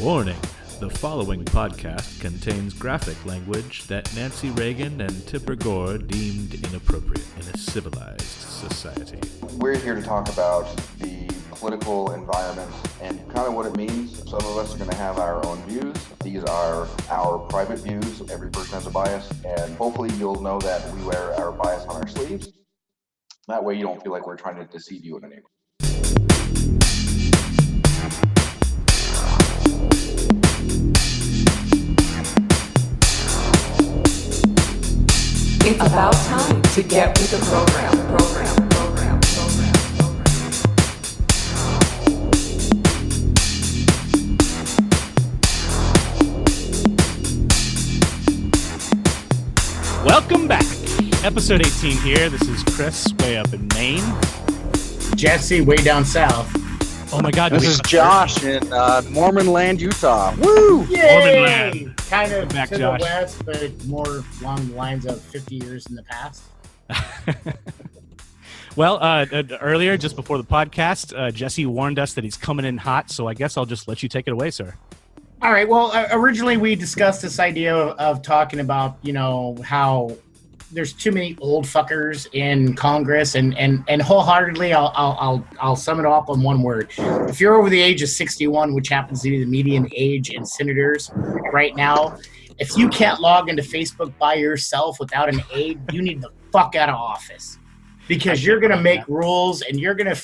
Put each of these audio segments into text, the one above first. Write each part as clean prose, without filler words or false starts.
Warning. The following podcast contains graphic language that Nancy Reagan and Tipper Gore deemed inappropriate in a civilized society. We're here to talk about the political environment and kind of what it means. Some of us are going to have our own views. These are our private views. Every person has a bias, and hopefully you'll know that we wear our bias on our sleeves. That way you don't feel like we're trying to deceive you in any way. It's about time to get with the program. Welcome back. Episode 18 here. This is Chris, way up in Maine. Jesse, way down south. Oh my God. This is Josh in Mormon Land, Utah. Woo! Yay! Mormon Land. Kind of back, to Josh. the west, but more along the lines of 50 years in the past. Well, earlier, just before the podcast, Jesse warned us that he's coming in hot, so I guess I'll just let you take it away, sir. All right. Well, originally we discussed this idea of talking about, how there's too many old fuckers in Congress, and wholeheartedly, I'll sum it up in one word. If you're over the age of 61, which happens to be the median age in senators right now, if you can't log into Facebook by yourself without an aide, you need the fuck out of office, because you're gonna make rules and you're gonna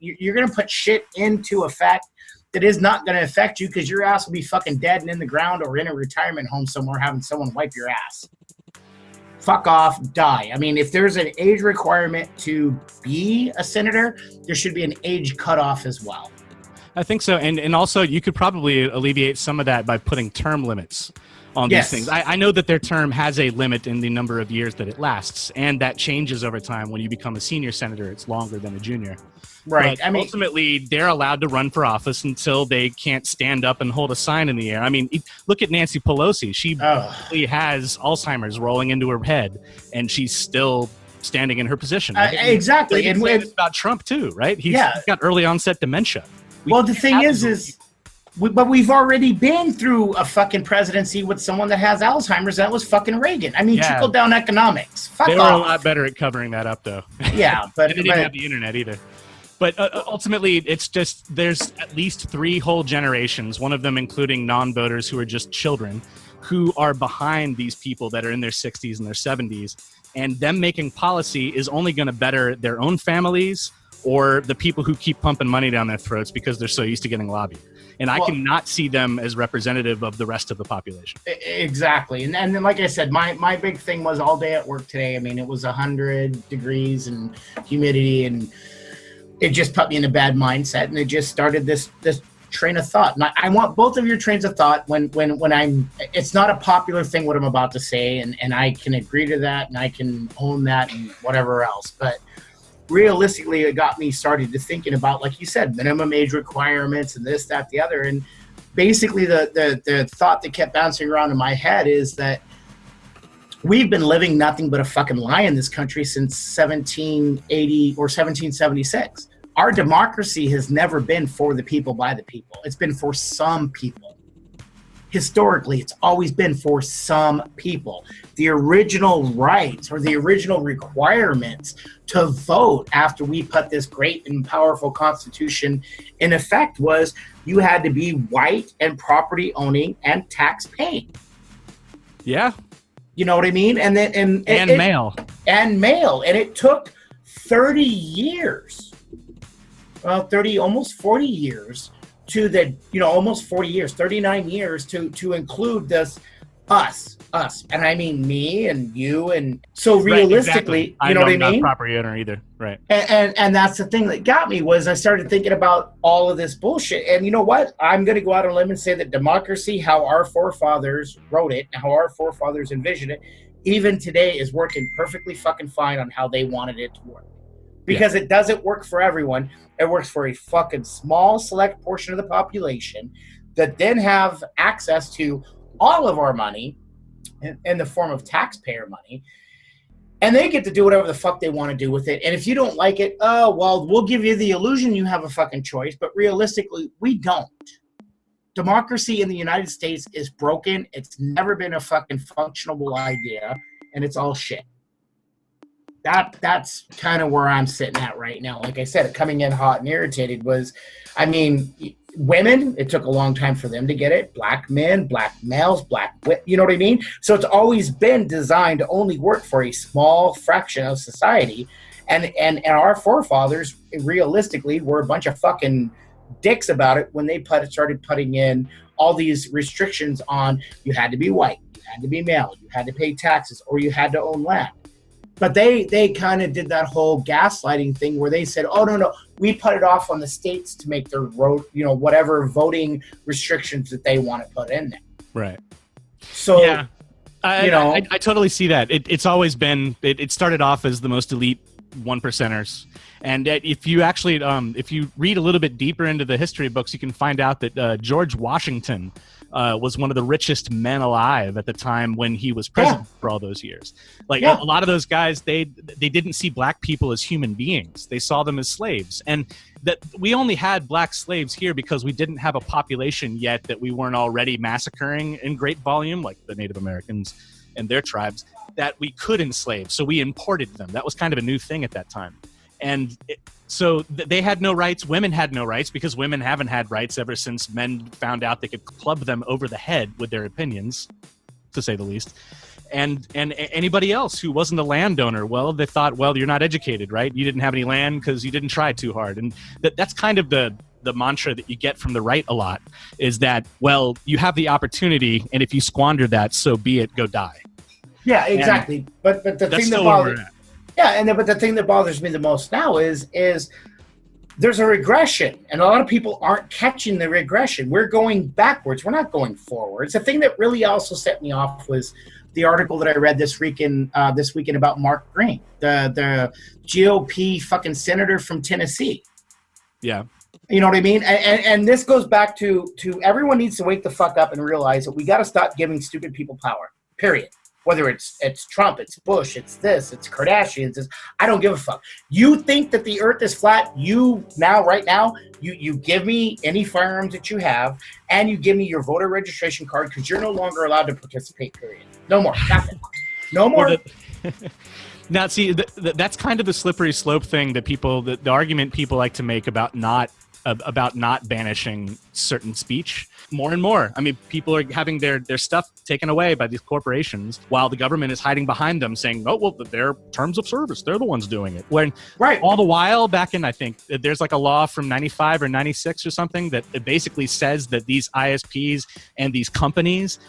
you're gonna put shit into effect that is not gonna affect you, because your ass will be fucking dead and in the ground or in a retirement home somewhere having someone wipe your ass. Fuck off, die. I mean, if there's an age requirement to be a senator, there should be an age cutoff as well. I think so. And also, you could probably alleviate some of that by putting term limits on Yes. these things. I know that their term has a limit in the number of years that it lasts, and that changes over time. When you become a senior senator, it's longer than a junior. Right. But ultimately, they're allowed to run for office until they can't stand up and hold a sign in the air. I mean, look at Nancy Pelosi. She basically has Alzheimer's rolling into her head, and she's still standing in her position. Right? Exactly. And it's about Trump, too, right? He's got early onset dementia. The thing is but we've already been through a fucking presidency with someone that has Alzheimer's. That was fucking Reagan. I mean, trickle down economics. Fuck they off. were a lot better at covering that up, though. Yeah, but they didn't even have the internet either. But ultimately, it's just there's at least 3 whole generations, one of them including non-voters who are just children, who are behind these people that are in their 60s and their 70s. And them making policy is only going to better their own families or the people who keep pumping money down their throats because they're so used to getting lobbied. And I cannot see them as representative of the rest of the population. Exactly. And then, like I said, my big thing was all day at work today. I mean, it was 100 degrees and humidity, and it just put me in a bad mindset, and it just started this train of thought. And I want both of your trains of thought when it's not a popular thing what I'm about to say, and I can agree to that, and I can own that and whatever else. But realistically, it got me started to thinking about, like you said, minimum age requirements and this, that, the other. And basically the thought that kept bouncing around in my head is that we've been living nothing but a fucking lie in this country since 1780 or 1776. Our democracy has never been for the people, by the people. It's been for some people. Historically, it's always been for some people. The original rights or the original requirements to vote after we put this great and powerful Constitution in effect was you had to be white and property owning and tax paying. Yeah. You know what I mean? And then male. And male. And it took 30 years. Well, 30, almost 40 years to almost 40 years, 39 years to include this us. And I mean me and you. And so realistically, right, exactly. You know what I I'm not mean? a property owner either. Right. And that's the thing that got me was I started thinking about all of this bullshit. And you know what? I'm going to go out on a limb and say that democracy, how our forefathers wrote it, how our forefathers envisioned it, even today is working perfectly fucking fine on how they wanted it to work. Because it doesn't work for everyone. It works for a fucking small select portion of the population that then have access to all of our money in the form of taxpayer money. And they get to do whatever the fuck they want to do with it. And if you don't like it, oh, well, we'll give you the illusion you have a fucking choice. But realistically, we don't. democracy in the United States is broken. It's never been a fucking functionable idea, and it's all shit. That's kind of where I'm sitting at right now. Like I said, coming in hot and irritated was, I mean, women, it took a long time for them to get it. Black men, black males, you know what I mean? So it's always been designed to only work for a small fraction of society. And our forefathers, realistically, were a bunch of fucking dicks about it when they started putting in all these restrictions on you had to be white, you had to be male, you had to pay taxes, or you had to own land. But they kind of did that whole gaslighting thing where they said, oh, no, we put it off on the states to make their whatever voting restrictions that they want to put in there. Right. So, yeah, I totally see that. It's always been, it started off as the most elite 1%ers. And if you actually, if you read a little bit deeper into the history books, you can find out that George Washington was one of the richest men alive at the time when he was president for all those years. Like a lot of those guys, they didn't see black people as human beings. They saw them as slaves. And that we only had black slaves here because we didn't have a population yet that we weren't already massacring in great volume, like the Native Americans and their tribes, that we could enslave. So we imported them. That was kind of a new thing at that time. And so they had no rights. Women had no rights because women haven't had rights ever since men found out they could club them over the head with their opinions, to say the least. And anybody else who wasn't a landowner, well, they thought, well, you're not educated, right? You didn't have any land because you didn't try too hard. And that's kind of the mantra that you get from the right a lot, is that, well, you have the opportunity, and if you squander that, so be it, go die. Yeah, exactly. But the thing that bothers... Yeah, but the thing that bothers me the most now is there's a regression, and a lot of people aren't catching the regression. We're going backwards. We're not going forwards. The thing that really also set me off was the article that I read this weekend about Mark Green, the GOP fucking senator from Tennessee. Yeah. You know what I mean? And this goes back to everyone needs to wake the fuck up and realize that we got to stop giving stupid people power, period. Whether it's Trump, it's Bush, it's this, it's Kardashians, I don't give a fuck. You think that the earth is flat, right now, you give me any firearms that you have, and you give me your voter registration card, because you're no longer allowed to participate, period. No more. Nothing. No more. Now, see, that's kind of the slippery slope thing that the argument people like to make about not banishing certain speech. More and more. I mean, people are having their stuff taken away by these corporations while the government is hiding behind them saying, oh, well, their terms of service, they're the ones doing it. When all the while back in, I think, there's like a law from 95 or 96 or something that it basically says that these ISPs and these companies,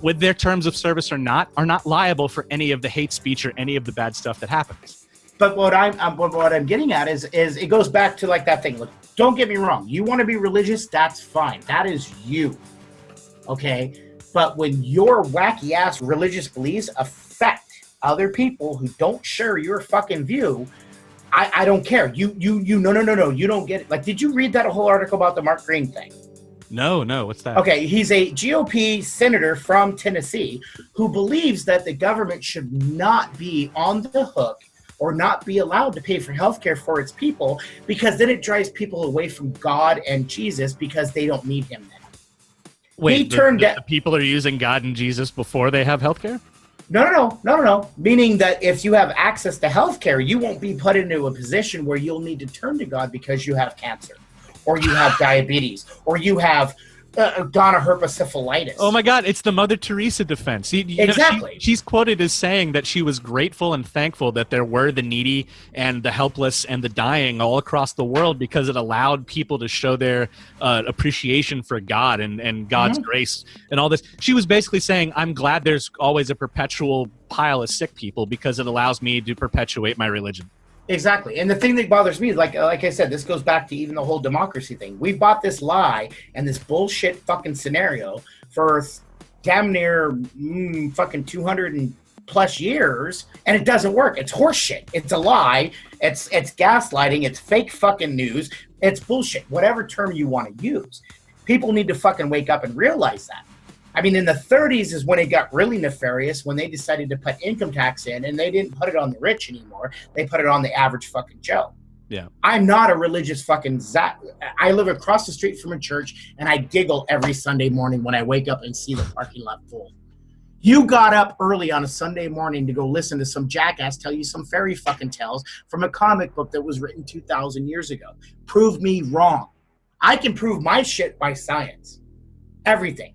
with their terms of service or not, are not liable for any of the hate speech or any of the bad stuff that happens. But what I'm getting at is it goes back to like that thing. Look, don't get me wrong. You want to be religious, that's fine. That is you. Okay? But when your wacky ass religious beliefs affect other people who don't share your fucking view, I don't care. No. You don't get it. Like, did you read that whole article about the Mark Green thing? No. What's that? Okay, he's a GOP senator from Tennessee who believes that the government should not be on the hook or not be allowed to pay for healthcare for its people, because then it drives people away from God and Jesus because they don't need him then. Wait, the people are using God and Jesus before they have healthcare? No. Meaning that if you have access to healthcare, you won't be put into a position where you'll need to turn to God because you have cancer, or you have diabetes, or you have gonorrhea herpessyphilitis. Oh my God, it's the Mother Teresa defense. Exactly. She's quoted as saying that she was grateful and thankful that there were the needy and the helpless and the dying all across the world because it allowed people to show their appreciation for God and God's grace and all this. She was basically saying, I'm glad there's always a perpetual pile of sick people because it allows me to perpetuate my religion. Exactly. And the thing that bothers me is, like I said, this goes back to even the whole democracy thing. We bought this lie and this bullshit fucking scenario for damn near fucking 200 and plus years, and it doesn't work. It's horseshit. It's a lie. It's gaslighting. It's fake fucking news. It's bullshit. Whatever term you want to use. People need to fucking wake up and realize that. I mean, in the 30s is when it got really nefarious, when they decided to put income tax in, and they didn't put it on the rich anymore. They put it on the average fucking Joe. Yeah. I'm not a religious fucking zap. I live across the street from a church, and I giggle every Sunday morning when I wake up and see the parking lot full. You got up early on a Sunday morning to go listen to some jackass tell you some fairy fucking tales from a comic book that was written 2,000 years ago. Prove me wrong. I can prove my shit by science. Everything.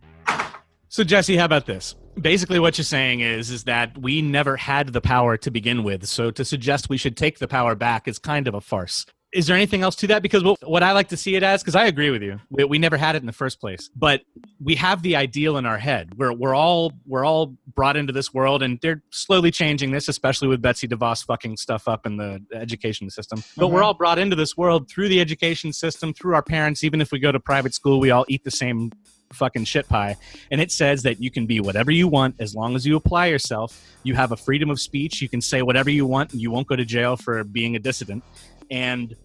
So, Jesse, how about this? Basically, what you're saying is that we never had the power to begin with, so to suggest we should take the power back is kind of a farce. Is there anything else to that? Because what I like to see it as, because I agree with you, we never had it in the first place, but we have the ideal in our head. We're all brought into this world, and they're slowly changing this, especially with Betsy DeVos fucking stuff up in the education system. But we're all brought into this world through the education system, through our parents. Even if we go to private school, we all eat the same fucking shit pie. And it says that you can be whatever you want as long as you apply yourself. You have a freedom of speech. You can say whatever you want, and you won't go to jail for being a dissident. And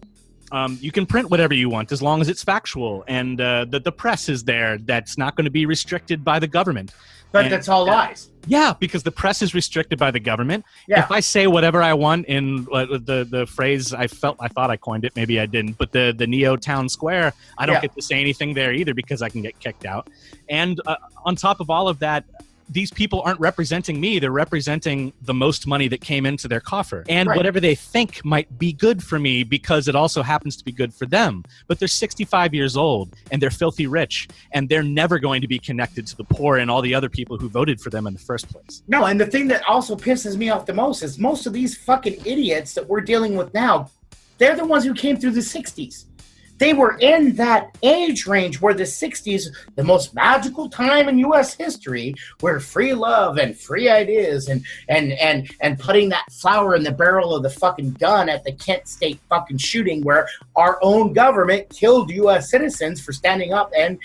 you can print whatever you want as long as it's factual. And the press is there. That's not going to be restricted by the government. But that's all lies. Yeah, because the press is restricted by the government. Yeah. If I say whatever I want in the phrase I thought I coined it, maybe I didn't, but the Neo Town Square, I don't get to say anything there either because I can get kicked out. And on top of all of that, these people aren't representing me. They're representing the most money that came into their coffer. And whatever they think might be good for me because it also happens to be good for them. But they're 65 years old and they're filthy rich and they're never going to be connected to the poor and all the other people who voted for them in the first place. No, and the thing that also pisses me off the most is most of these fucking idiots that we're dealing with now, they're the ones who came through the 60s. They were in that age range where the 60s, the most magical time in U.S. history, where free love and free ideas and putting that flower in the barrel of the fucking gun at the Kent State fucking shooting where our own government killed U.S. citizens for standing up and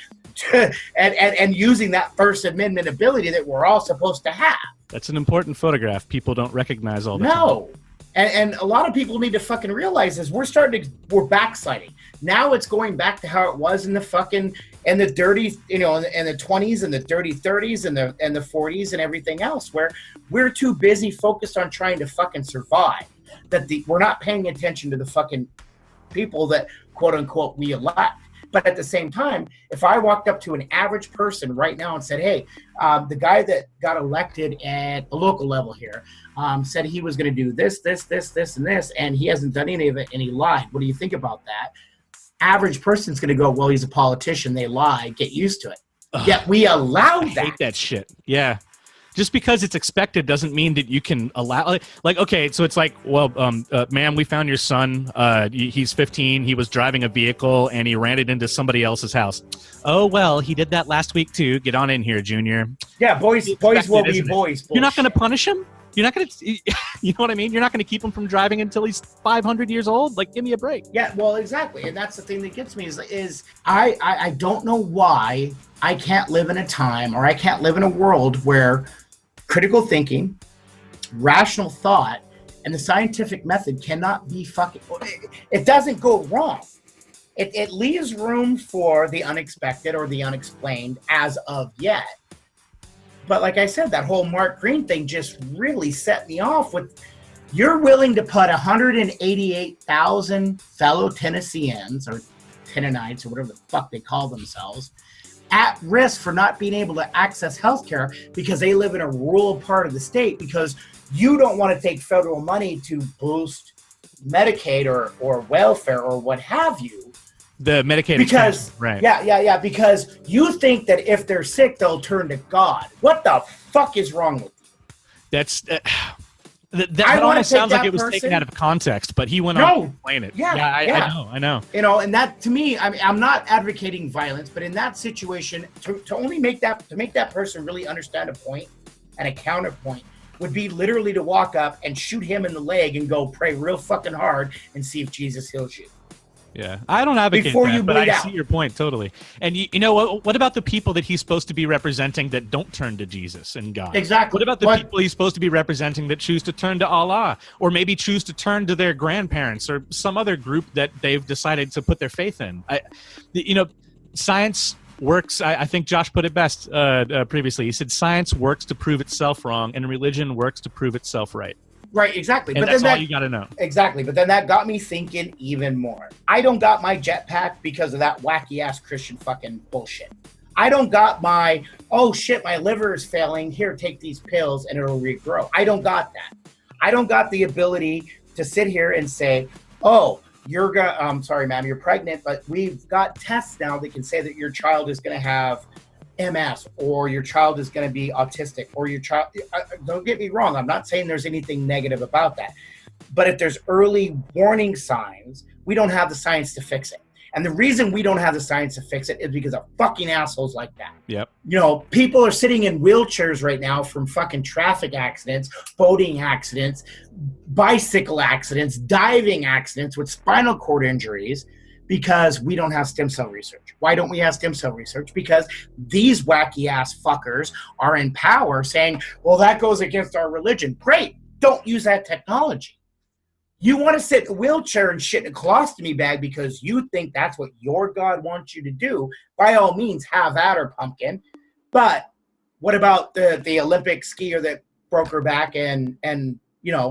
using that First Amendment ability that we're all supposed to have. That's an important photograph people don't recognize all the time. No. And a lot of people need to fucking realize this. We're backsliding. Now it's going back to how it was in the fucking, in the dirty, in the 20s and the dirty 30s and the 40s and everything else, where we're too busy focused on trying to fucking survive. We're not paying attention to the fucking people that quote unquote we elect. But at the same time, if I walked up to an average person right now and said, hey, the guy that got elected at the local level here said he was going to do this, and this, and he hasn't done any of it, and he lied. What do you think about that? Average person's going to go, well, he's a politician. They lie. Get used to it. Yet we allow that. I hate that shit. Yeah. Just because it's expected doesn't mean that you can allow, like, okay, so it's like, well, ma'am, we found your son. He's 15. He was driving a vehicle and he ran it into somebody else's house. Oh, well, he did that last week too. Get on in here, Junior. Yeah, boys will be boys. You're not going to punish him? You're not going to, you know what I mean? You're not going to keep him from driving until he's 500 years old? Like, give me a break. Yeah, well, exactly. And that's the thing that gets me is I don't know why I can't live in a time or I can't live in a world where critical thinking, rational thought, and the scientific method cannot be fucking... It doesn't go wrong. It leaves room for the unexpected or the unexplained as of yet. But like I said, that whole Mark Green thing just really set me off with... You're willing to put 188,000 fellow Tennesseans, or Tennanites, or whatever the fuck they call themselves, at risk for not being able to access health care because they live in a rural part of the state because you don't want to take federal money to boost Medicaid or welfare or what have you. The Medicaid because expansion, right. Yeah, because you think that if they're sick, they'll turn to God. What the fuck is wrong with you? That's... That almost sounds like it was taken out of context, but he went on to explain it. I know. And that to me, I'm not advocating violence, but in that situation, to only make that person really understand a point and a counterpoint would be literally to walk up and shoot him in the leg and go pray real fucking hard and see if Jesus heals you. Yeah, I don't advocate Before that, you but I bleed out. see your point totally. And you know what about the people that he's supposed to be representing that don't turn to Jesus and God? Exactly. What about the people he's supposed to be representing that choose to turn to Allah, or maybe choose to turn to their grandparents or some other group that they've decided to put their faith in? Science works. I think Josh put it best previously. He said science works to prove itself wrong, and religion works to prove itself right. Right, exactly. And but that's then all you got to know. Exactly, but then that got me thinking even more. I don't got my jetpack because of that wacky-ass Christian fucking bullshit. I don't got my, oh shit, my liver is failing, here, take these pills and it'll regrow. I don't got that. I don't got the ability to sit here and say, oh, sorry, ma'am, you're pregnant, but we've got tests now that can say that your child is going to have MS, or your child is going to be autistic, or your child, don't get me wrong, I'm not saying there's anything negative about that. But if there's early warning signs, we don't have the science to fix it. And the reason we don't have the science to fix it is because of fucking assholes like that. Yep. You know, people are sitting in wheelchairs right now from fucking traffic accidents, boating accidents, bicycle accidents, diving accidents with spinal cord injuries, because we don't have stem cell research. Why don't we have stem cell research? Because these wacky ass fuckers are in power saying, well, that goes against our religion. Great. Don't use that technology. You want to sit in a wheelchair and shit in a colostomy bag because you think that's what your God wants you to do. By all means, have at her, pumpkin. But what about the Olympic skier that broke her back and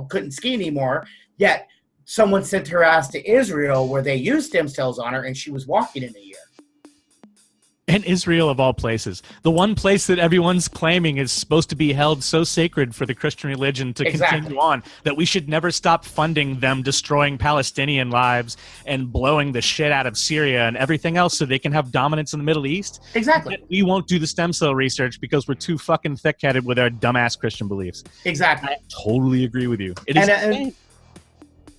couldn't ski anymore? Yet someone sent her ass to Israel where they used stem cells on her and she was walking in a year. And Israel, of all places. The one place that everyone's claiming is supposed to be held so sacred for the Christian religion to continue on, that we should never stop funding them destroying Palestinian lives and blowing the shit out of Syria and everything else so they can have dominance in the Middle East. Exactly. Yet we won't do the stem cell research because we're too fucking thick-headed with our dumbass Christian beliefs. Exactly. I totally agree with you. It is insane.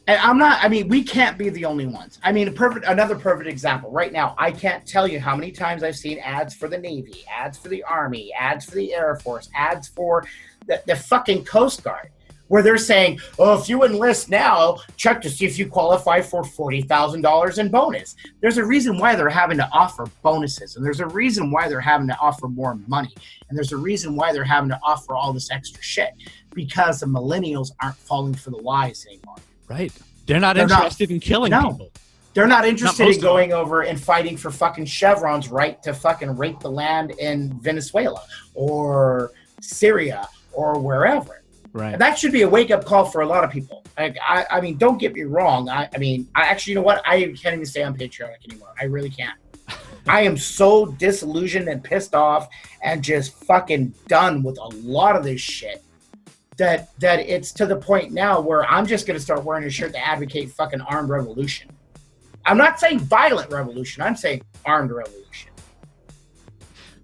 And we can't be the only ones. I mean, another perfect example. Right now, I can't tell you how many times I've seen ads for the Navy, ads for the Army, ads for the Air Force, ads for the fucking Coast Guard, where they're saying, oh, if you enlist now, check to see if you qualify for $40,000 in bonus. There's a reason why they're having to offer bonuses, and there's a reason why they're having to offer more money, and there's a reason why they're having to offer all this extra shit, because the millennials aren't falling for the lies anymore. Right. They're not interested in killing people. They're not interested in going over and fighting for fucking Chevron's right to fucking rape the land in Venezuela or Syria or wherever. Right. And that should be a wake-up call for a lot of people. I mean, don't get me wrong. I mean, actually, you know what? I can't even stay unpatriotic anymore. I really can't. I am so disillusioned and pissed off and just fucking done with a lot of this shit. That it's to the point now where I'm just going to start wearing a shirt to advocate fucking armed revolution. I'm not saying violent revolution. I'm saying armed revolution.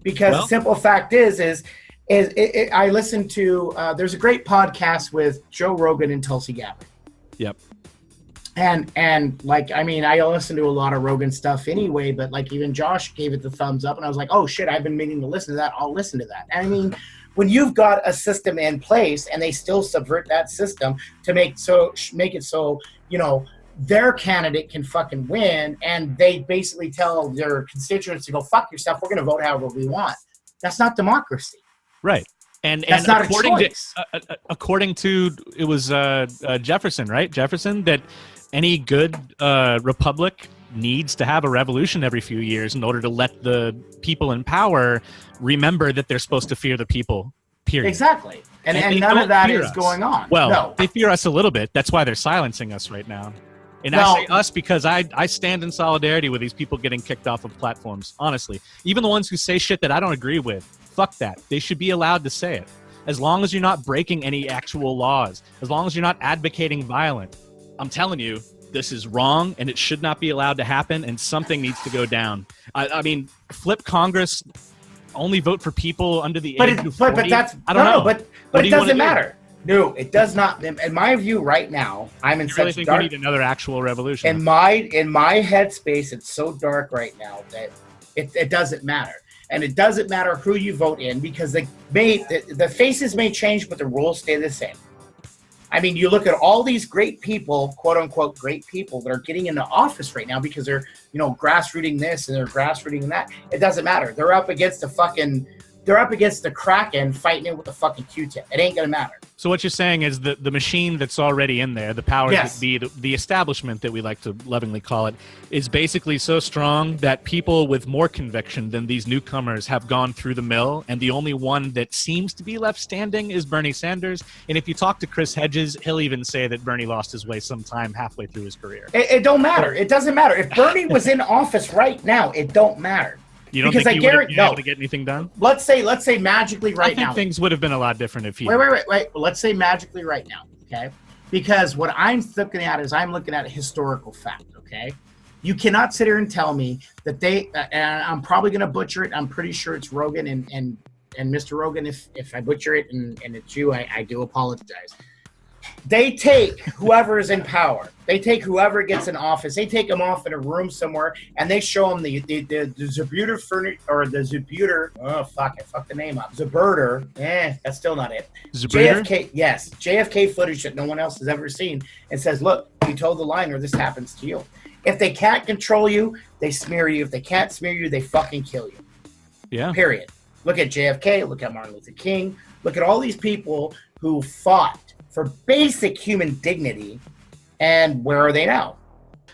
Because the simple fact is I listened to, there's a great podcast with Joe Rogan and Tulsi Gabbard. Yep. And like, I mean, I listen to a lot of Rogan stuff anyway, but like even Josh gave it the thumbs up and I was like, oh shit, I've been meaning to listen to that. I'll listen to that. And I mean, when you've got a system in place and they still subvert that system to make it so, their candidate can fucking win, and they basically tell their constituents to go fuck yourself, we're going to vote however we want. That's not democracy. Right. And that's not a choice. According to, it was Jefferson, right? Jefferson, that any good republic needs to have a revolution every few years in order to let the people in power remember that they're supposed to fear the people, period. Exactly. And none of that is going on. Well, no. They fear us a little bit. That's why they're silencing us right now. And I say us because I stand in solidarity with these people getting kicked off of platforms, honestly. Even the ones who say shit that I don't agree with, fuck that. They should be allowed to say it. As long as you're not breaking any actual laws, as long as you're not advocating violence, I'm telling you, this is wrong and it should not be allowed to happen, and something needs to go down. I mean, flip Congress, only vote for people under the age of 40. But that's, I don't know. But it doesn't matter. No, it does not. In my view right now, I'm in really such think dark... we need another actual revolution. In my headspace, it's so dark right now that it doesn't matter. And it doesn't matter who you vote in, because the faces may change, but the rules stay the same. I mean, you look at all these great people, quote unquote great people, that are getting into office right now because they're, grassrooting this and they're grassrooting that. It doesn't matter. They're up against the they're up against the Kraken fighting it with a fucking Q-tip. It ain't gonna matter. So what you're saying is that the machine that's already in there, the powers Yes. that be, the establishment that we like to lovingly call it, is basically so strong that people with more conviction than these newcomers have gone through the mill, and the only one that seems to be left standing is Bernie Sanders. And if you talk to Chris Hedges, he'll even say that Bernie lost his way sometime halfway through his career. It don't matter. It doesn't matter. If Bernie was in office right now, it don't matter. You don't Because think I he would have guarantee- been able no. to get anything done? Let's say magically I right think now. things would have been a lot different if he... Wait. Let's say magically right now, okay? Because what I'm looking at is I'm looking at a historical fact, okay? You cannot sit here and tell me that they, and I'm probably going to butcher it. I'm pretty sure it's Rogan and Mr. Rogan. If I butcher it and it's you, I do apologize. They take whoever is in power. They take whoever gets in office. They take them off in a room somewhere, and they show them the Zabuter furniture or the Zabuter. Oh fuck! I fucked the name up. Zaburter. That's still not it. Zabuter? JFK. Yes, JFK footage that no one else has ever seen. And says, "Look, you told the line, or this happens to you." If they can't control you, they smear you. If they can't smear you, they fucking kill you. Yeah. Period. Look at JFK. Look at Martin Luther King. Look at all these people who fought for basic human dignity, and where are they now?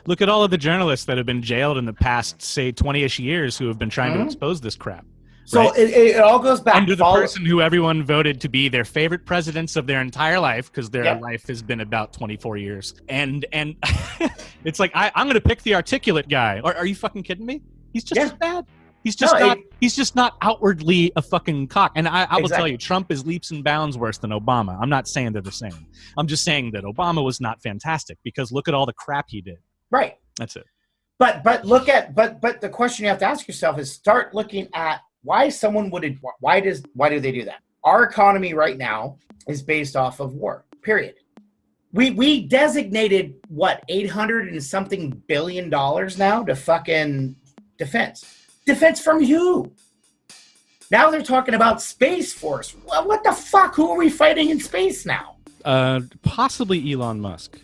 Look at all of the journalists that have been jailed in the past, say, 20-ish years who have been trying to expose this crap. So right? it all goes back. Under the person who everyone voted to be their favorite presidents of their entire life, because their life has been about 24 years. And it's like, I'm going to pick the articulate guy. Are you fucking kidding me? He's just as bad. He's just not outwardly a fucking cock. And I will tell you, Trump is leaps and bounds worse than Obama. I'm not saying they're the same. I'm just saying that Obama was not fantastic because look at all the crap he did. Right. That's it. But the question you have to ask yourself is start looking at why do they do that? Our economy right now is based off of war. Period. We designated what, 800 and something billion dollars now to fucking defense. Defense from who? Now they're talking about Space Force. Well, what the fuck? Who are we fighting in space now? Possibly Elon Musk.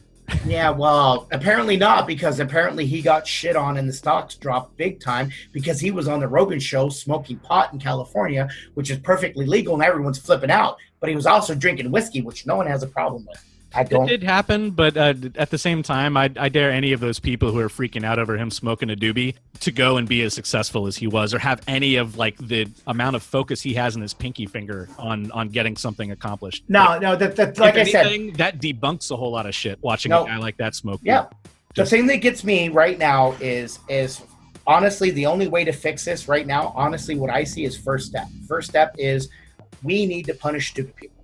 Yeah, well, apparently not, because apparently he got shit on and the stocks dropped big time because he was on the Rogan show smoking pot in California, which is perfectly legal and everyone's flipping out. But he was also drinking whiskey, which no one has a problem with. I don't. It did happen, but at the same time, I dare any of those people who are freaking out over him smoking a doobie to go and be as successful as he was, or have any of like the amount of focus he has in his pinky finger on getting something accomplished. Like I said, that debunks a whole lot of shit. Watching a guy like that smoke. Yeah, the thing that gets me right now is honestly the only way to fix this right now. Honestly, what I see is first step. First step is we need to punish stupid people.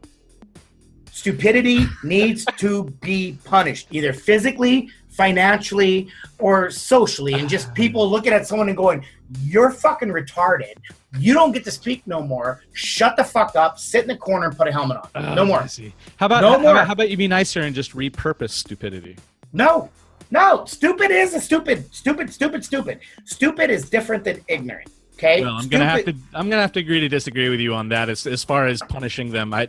Stupidity needs to be punished, either physically, financially, or socially. And just people looking at someone and going, you're fucking retarded. You don't get to speak no more. Shut the fuck up. Sit in the corner and put a helmet on. No more. How about you be nicer and just repurpose stupidity? No. Stupid is a stupid. Stupid is different than ignorant. Okay. Well, I'm gonna have to agree to disagree with you on that. As far as punishing them, I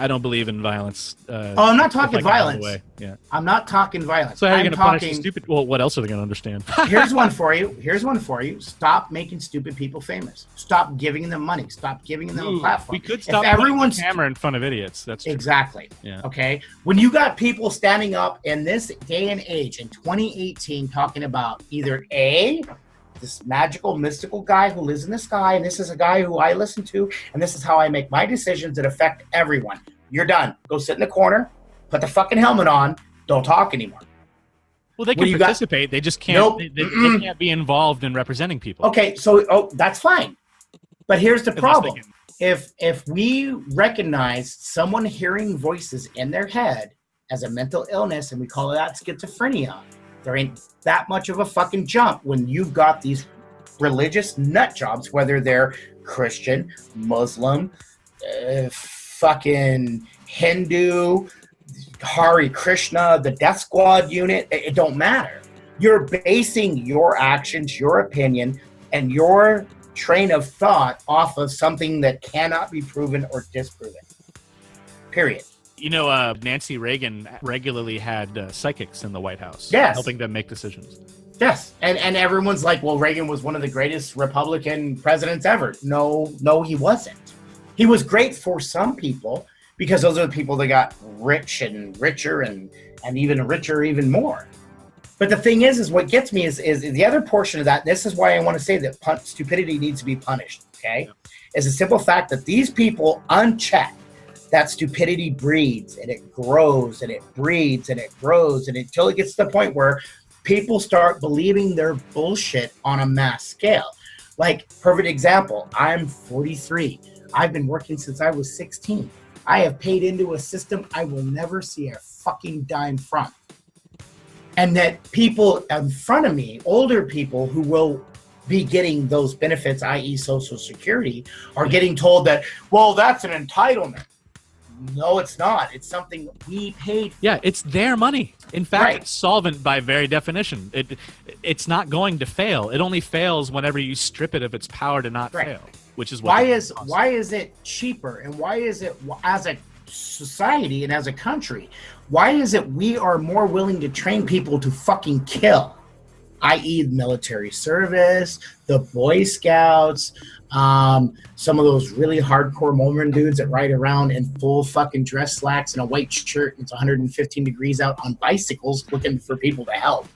don't believe in violence. I'm not talking violence. Yeah. I'm not talking violence. So how are you going to punish the stupid? Well, what else are they going to understand? Here's one for you. Stop making stupid people famous. Stop giving them money. Stop giving them a platform. We could stop putting the camera in front of idiots. That's true. Exactly. Yeah. Okay. When you got people standing up in this day and age in 2018 talking about either this magical, mystical guy who lives in the sky, and this is a guy who I listen to, and this is how I make my decisions that affect everyone. You're done. Go sit in the corner, put the fucking helmet on, don't talk anymore. Well, they can participate. They just can't. Nope. They can't be involved in representing people. Okay, so that's fine. But here's the problem. If we recognize someone hearing voices in their head as a mental illness, and we call that schizophrenia, there ain't that much of a fucking jump when you've got these religious nut jobs, whether they're Christian, Muslim, fucking Hindu, Hare Krishna, the Death Squad unit. It don't matter. You're basing your actions, your opinion, and your train of thought off of something that cannot be proven or disproven. Period. You know, Nancy Reagan regularly had psychics in the White House, helping them make decisions. Yes, and everyone's like, well, Reagan was one of the greatest Republican presidents ever. No, he wasn't. He was great for some people because those are the people that got rich and richer and even richer even more. But the thing is what gets me is the other portion of that. This is why I want to say that stupidity needs to be punished, okay? Is the simple fact that these people unchecked, that stupidity breeds and it grows and it breeds and it grows and until it gets to the point where people start believing their bullshit on a mass scale. Like, perfect example, I'm 43. I've been working since I was 16. I have paid into a system I will never see a fucking dime from. And that people in front of me, older people who will be getting those benefits, i.e. Social Security, are getting told that, well, that's an entitlement. No, it's not. It's something we paid for. Yeah, it's their money. In fact, Right. It's solvent by very definition. It's not going to fail. It only fails whenever you strip it of its power to not Right. fail, which is what Why is it cheaper, and why is it, as a society and as a country, why is it we are more willing to train people to fucking kill, i.e. military service, the Boy Scouts, some of those really hardcore Mormon dudes that ride around in full fucking dress slacks and a white shirt and it's 115 degrees out on bicycles looking for people to help.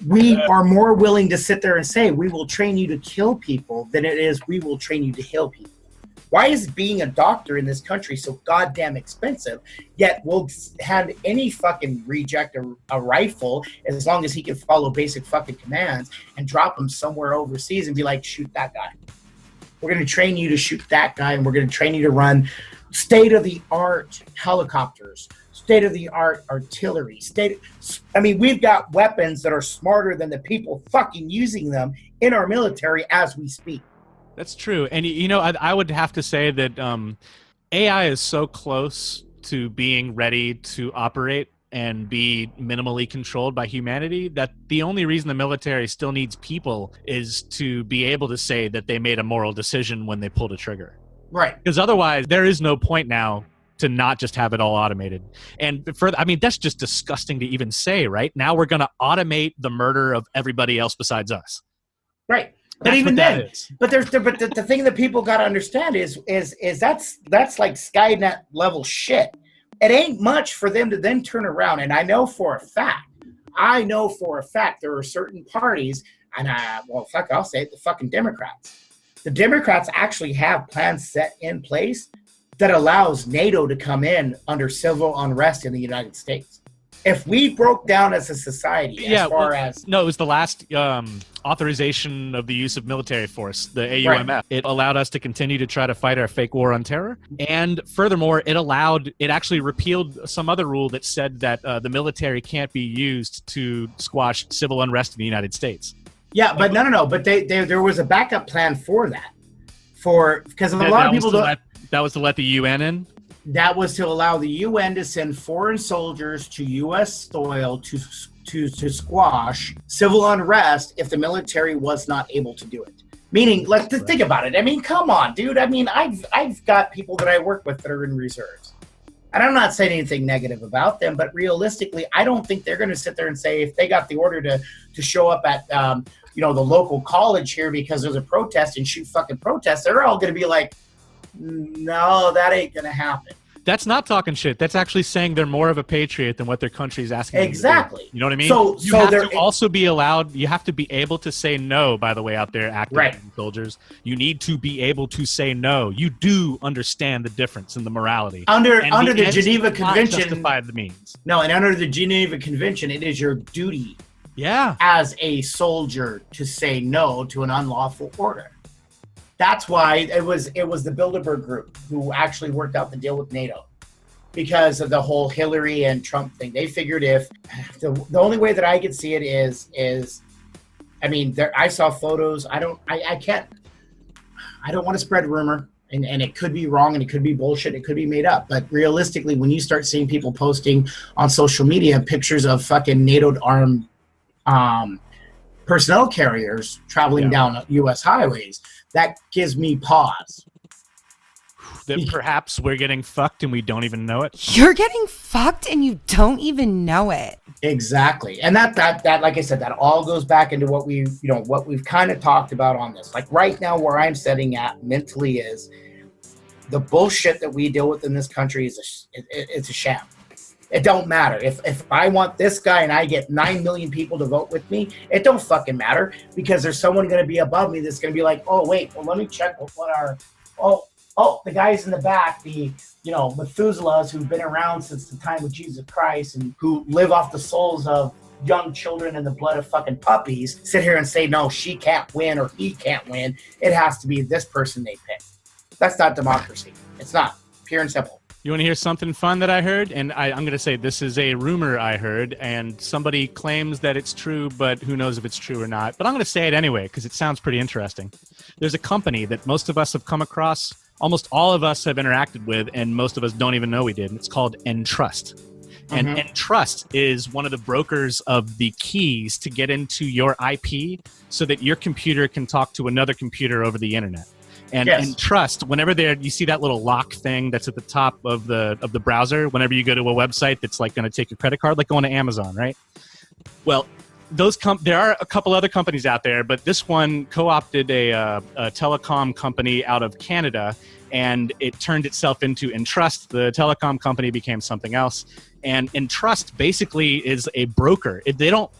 We are more willing to sit there and say we will train you to kill people than it is we will train you to heal people. Why is being a doctor in this country so goddamn expensive, yet we'll have any fucking reject a rifle as long as he can follow basic fucking commands and drop him somewhere overseas and be like, shoot that guy. We're going to train you to shoot that guy, and we're going to train you to run state-of-the-art helicopters, state-of-the-art artillery. We've got weapons that are smarter than the people fucking using them in our military as we speak. That's true. And, I would have to say that AI is so close to being ready to operate and be minimally controlled by humanity that the only reason the military still needs people is to be able to say that they made a moral decision when they pulled a trigger. Right. Because otherwise, there is no point now to not just have it all automated. And that's just disgusting to even say, right? Now we're going to automate the murder of everybody else besides us. Right. But That's even what that then, is. but the thing that people got to understand is that's like Skynet level shit. It ain't much for them to then turn around. And I know for a fact there are certain parties, and I'll say it, the fucking Democrats. The Democrats actually have plans set in place that allows NATO to come in under civil unrest in the United States. If we broke down as a society, it was the last authorization of the use of military force, the AUMF. Right. It allowed us to continue to try to fight our fake war on terror. And furthermore, it actually repealed some other rule that said that the military can't be used to squash civil unrest in the United States. Yeah, but no. But there was a backup plan for that. Because a lot of people don't. That was to let the UN in? That was to allow the UN to send foreign soldiers to U.S. soil to squash civil unrest if the military was not able to do it. Meaning, let's think about it. I mean, come on, dude. I mean, I've got people that I work with that are in reserves. And I'm not saying anything negative about them, but realistically, I don't think they're going to sit there and say if they got the order to show up at the local college here because there's a protest and shoot fucking protests, they're all going to be like, no, that ain't going to happen. That's not talking shit. That's actually saying they're more of a patriot than what their country's asking exactly. them to do. You know what I mean? So you have to also be allowed, you have to be able to say no, by the way, out there, active soldiers. You need to be able to say no. You do understand the difference in the morality. Under the Geneva Convention. Justify the means. No, and under the Geneva Convention, it is your duty as a soldier to say no to an unlawful order. That's why it was the Bilderberg group who actually worked out the deal with NATO because of the whole Hillary and Trump thing. They figured if the only way that I could see it is I mean, I saw photos. I don't want to spread rumor and it could be wrong and it could be bullshit. It could be made up. But realistically, when you start seeing people posting on social media pictures of fucking NATO armed personnel carriers traveling down U.S. highways, that gives me pause. That perhaps we're getting fucked and we don't even know it. You're getting fucked and you don't even know it. Exactly. And that like I said, that all goes back into what we've kind of talked about on this. Like right now where I'm sitting at mentally is the bullshit that we deal with in this country is it's a sham. It don't matter. If I want this guy and I get 9 million people to vote with me, it don't fucking matter, because there's someone going to be above me that's going to be like, oh, wait, well, let me check what our, the guys in the back, the, Methuselahs who've been around since the time of Jesus Christ and who live off the souls of young children and the blood of fucking puppies, sit here and say, no, she can't win or he can't win. It has to be this person they pick. That's not democracy. It's not. Pure and simple. You want to hear something fun that I heard? And I'm going to say this is a rumor I heard, and somebody claims that it's true, but who knows if it's true or not. But I'm going to say it anyway because it sounds pretty interesting. There's a company that most of us have come across, almost all of us have interacted with, and most of us don't even know we did. It's called Entrust. And Entrust is one of the brokers of the keys to get into your IP so that your computer can talk to another computer over the internet. And Entrust, whenever you see that little lock thing that's at the top of the browser, whenever you go to a website that's like going to take your credit card, like going to Amazon, right? Well, there are a couple other companies out there, but this one co-opted a telecom company out of Canada, and it turned itself into Entrust. The telecom company became something else, and Entrust basically is a broker. They don't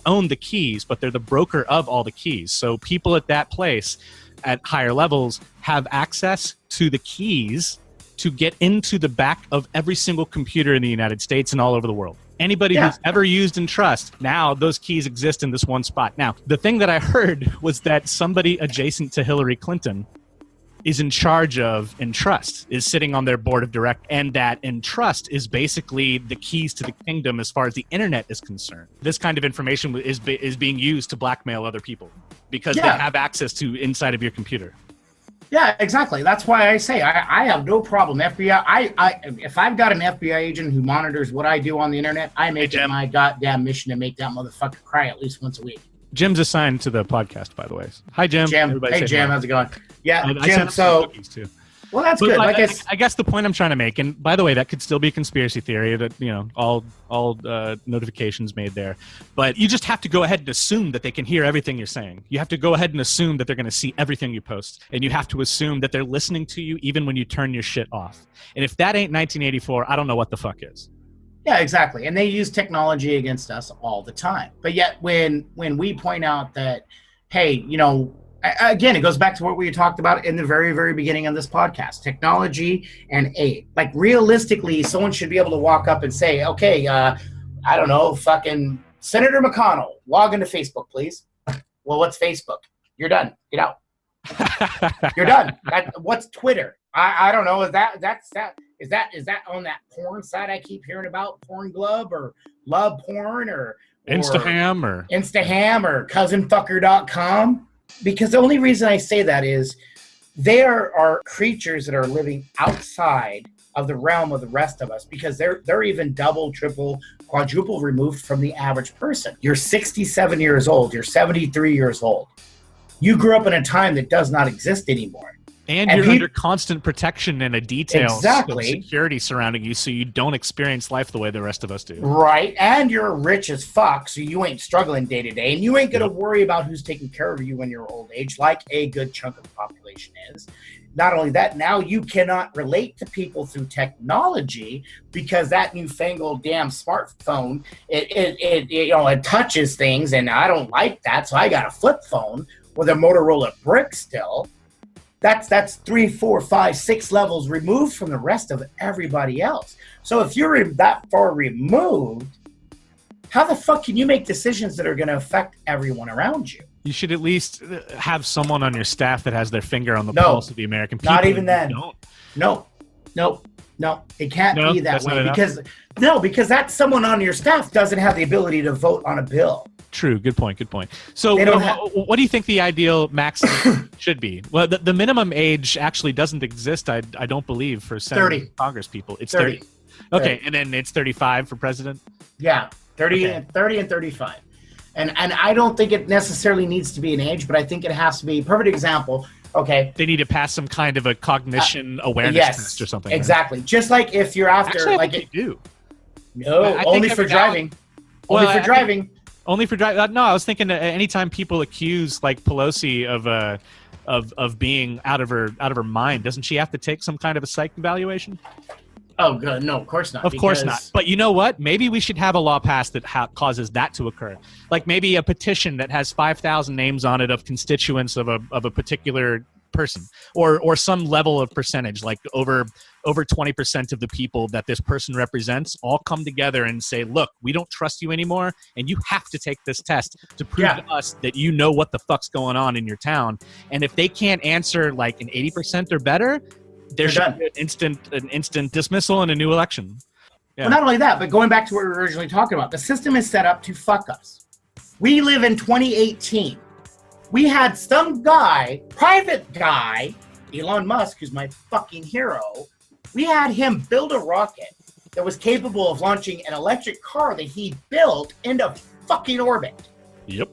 own the keys, but they're the broker of all the keys. So people at that place at higher levels have access to the keys to get into the back of every single computer in the United States and all over the world. Anybody who's ever used Entrust, now those keys exist in this one spot. Now, the thing that I heard was that somebody adjacent to Hillary Clinton is in charge of Entrust, is sitting on their board of directors, and that Entrust is basically the keys to the kingdom as far as the internet is concerned. This kind of information is being used to blackmail other people because they have access to inside of your computer. Yeah, exactly. That's why I say I have no problem. FBI, if I've got an FBI agent who monitors what I do on the internet, I make it my goddamn mission to make that motherfucker cry at least once a week. Jim's assigned to the podcast, by the way. Hi, Jim. Hey, Jim. How's it going? Yeah, I Jim. So, too. Well, that's good. I guess the point I'm trying to make, and by the way, that could still be a conspiracy theory that all notifications made there, but you just have to go ahead and assume that they can hear everything you're saying. You have to go ahead and assume that they're going to see everything you post, and you have to assume that they're listening to you even when you turn your shit off. And if that ain't 1984, I don't know what the fuck is. Yeah, exactly. And they use technology against us all the time. But yet when we point out that, hey, again, it goes back to what we talked about in the very, very beginning of this podcast, technology and aid. Like, realistically, someone should be able to walk up and say, okay, I don't know, fucking Senator McConnell, log into Facebook, please. Well, what's Facebook? You're done. Get out. You're done. What's Twitter? I don't know. Is that on that porn site I keep hearing about, Porn Glove or Love Porn or Instaham or cousinfucker.com? Because the only reason I say that is there are creatures that are living outside of the realm of the rest of us, because they're even double, triple, quadruple removed from the average person. You're 67 years old. You're 73 years old. You grew up in a time that does not exist anymore. And you're under constant protection and a detailed security surrounding you, so you don't experience life the way the rest of us do. Right, and you're rich as fuck, so you ain't struggling day to day, and you ain't going to worry about who's taking care of you when you're old age, like a good chunk of the population is. Not only that, now you cannot relate to people through technology because that newfangled damn smartphone, it touches things, and I don't like that, so I got a flip phone with a Motorola brick still. That's 3, 4, 5, 6 levels removed from the rest of everybody else. So if you're that far removed, how the fuck can you make decisions that are going to affect everyone around you? You should at least have someone on your staff that has their finger on the pulse of the American people. Not even then. No. It can't be that way because that someone on your staff doesn't have the ability to vote on a bill. True. Good point. So what do you think the ideal max should be? Well, the minimum age actually doesn't exist, I don't believe, for Senate Congress people. It's 30. Okay, 30. And then it's 35 for president? Yeah, 30 and 35. And I don't think it necessarily needs to be an age, but I think it has to be. Perfect example. Okay. They need to pass some kind of a cognition awareness test or something. Exactly. Right? Just like if you're after... Actually, I think they do. No, only for driving. Only for driving. Only for driving. No, I was thinking anytime people accuse like Pelosi of being out of her mind, doesn't she have to take some kind of a psych evaluation? Oh, good. No, of course not. Of course not. But you know what? Maybe we should have a law passed that causes that to occur. Like maybe a petition that has 5,000 names on it of constituents of a particular person, or some level of percentage, like over 20% of the people that this person represents all come together and say, look, we don't trust you anymore, and you have to take this test to prove to us that you know what the fuck's going on in your town. And if they can't answer like an 80% or better, there should be an instant dismissal and a new election. Yeah. Well, not only that, but going back to what we were originally talking about, the system is set up to fuck us. We live in 2018. We had some guy, private guy, Elon Musk, who's my fucking hero, we had him build a rocket that was capable of launching an electric car that he built into fucking orbit. Yep.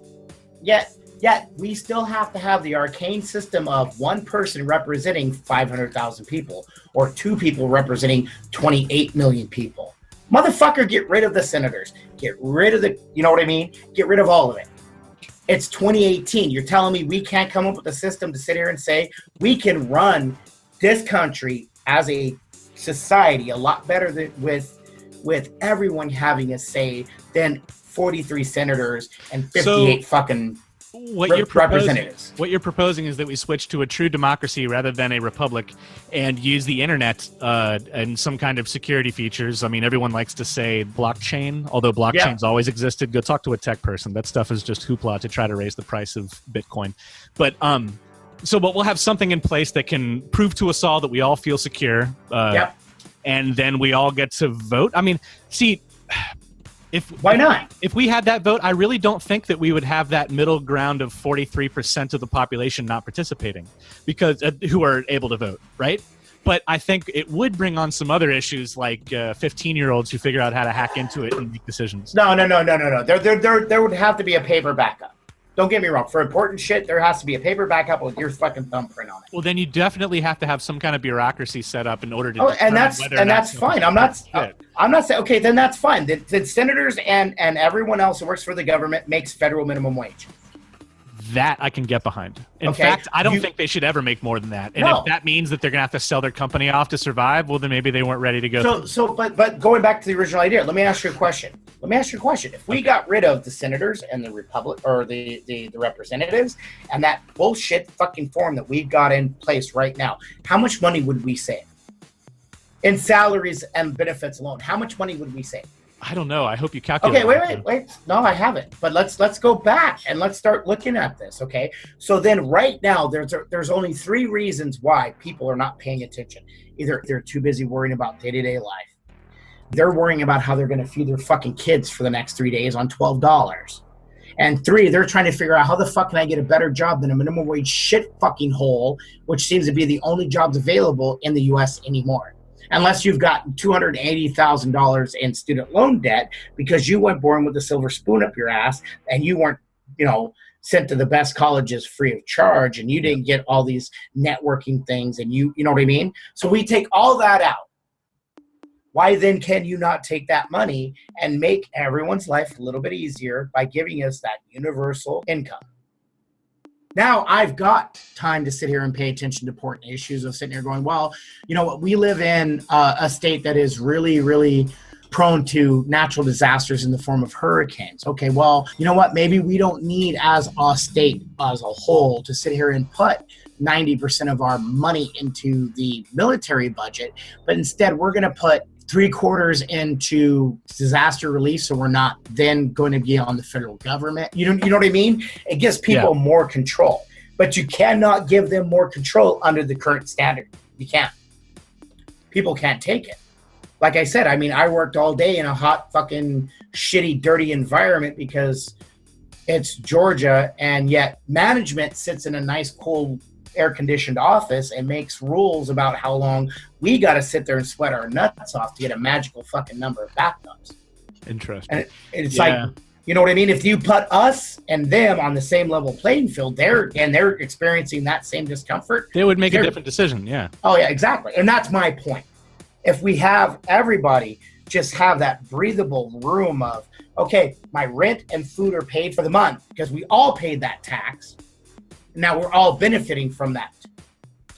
Yet we still have to have the arcane system of one person representing 500,000 people or two people representing 28 million people. Motherfucker, get rid of the senators. Get rid of the, you know what I mean? Get rid of all of it. It's 2018. You're telling me we can't come up with a system to sit here and say we can run this country as a society a lot better than with everyone having a say than 43 senators and 58 fucking representatives. What you're proposing is that we switch to a true democracy rather than a republic and use the internet and some kind of security features. I mean, everyone likes to say blockchain, although blockchain's always existed. Go talk to a tech person. That stuff is just hoopla to try to raise the price of Bitcoin. But we'll have something in place that can prove to us all that we all feel secure. And then we all get to vote. I mean, see... Why not? If we had that vote, I really don't think that we would have that middle ground of 43% of the population not participating, because who are able to vote, right? But I think it would bring on some other issues, like 15-year-olds who figure out how to hack into it and make decisions. No. There would have to be a paper backup. Don't get me wrong. For important shit, there has to be a paper backup with your fucking thumbprint on it. Well, then you definitely have to have some kind of bureaucracy set up in order to. Oh, and that's fine. I'm not saying okay. Then that's fine. The senators and everyone else who works for the government makes federal minimum wage. That I can get behind. In fact, I don't think they should ever make more than that. And if that means that they're going to have to sell their company off to survive, well, then maybe they weren't ready to go. But going back to the original idea, let me ask you a question. If we got rid of the senators and the republic or the representatives and that bullshit fucking form that we've got in place right now, how much money would we save? In salaries and benefits alone, how much money would we save? I don't know. I hope you calculate. Okay, wait. No, I haven't. But let's go back and let's start looking at this. Okay. So then, right now, there's only 3 reasons why people are not paying attention. Either they're too busy worrying about day-to-day life, they're worrying about how they're going to feed their fucking kids for the next 3 days on $12, and 3, they're trying to figure out how the fuck can I get a better job than a minimum wage shit fucking hole, which seems to be the only jobs available in the U.S. anymore. Unless you've got $280,000 in student loan debt because you weren't born with a silver spoon up your ass and you weren't, sent to the best colleges free of charge and you didn't get all these networking things and you know what I mean? So we take all that out. Why then can you not take that money and make everyone's life a little bit easier by giving us that universal income? Now I've got time to sit here and pay attention to important issues of sitting here going, well, you know what, we live in a state that is really, really prone to natural disasters in the form of hurricanes. Okay, well, you know what, maybe we don't need as a state as a whole to sit here and put 90% of our money into the military budget, but instead we're going to put 3/4 into disaster relief, so we're not then going to be on the federal government. You know what I mean? It gives people more control, but you cannot give them more control under the current standard. You can't. People can't take it. Like I said, I mean, I worked all day in a hot, fucking, shitty, dirty environment because it's Georgia, and yet management sits in a nice, cool, air-conditioned office and makes rules about how long we got to sit there and sweat our nuts off to get a magical fucking number of bathtubs. Interesting. And it's like, you know what I mean? If you put us and them on the same level playing field, they're experiencing that same discomfort. They would make a different decision, yeah. Oh, yeah, exactly. And that's my point. If we have everybody just have that breathable room of, okay, my rent and food are paid for the month because we all paid that tax. Now we're all benefiting from that.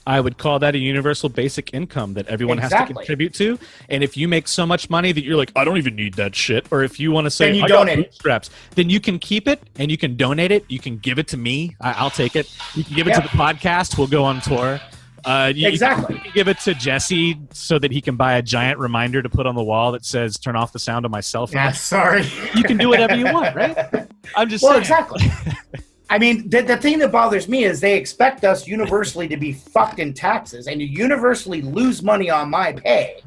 I would call that a universal basic income that everyone has to contribute to. And if you make so much money that you're like, I don't even need that shit, or if you want to say, I got bootstraps, then you can keep it and you can donate it. You can give it to me. I'll take it. You can give it to the podcast. We'll go on tour. You can give it to Jesse so that he can buy a giant reminder to put on the wall that says, turn off the sound of my cell phone. Yeah, sorry. You can do whatever you want, right? I'm just saying. Exactly. I mean, the thing that bothers me is they expect us universally to be fucked in taxes and to universally lose money on my pay.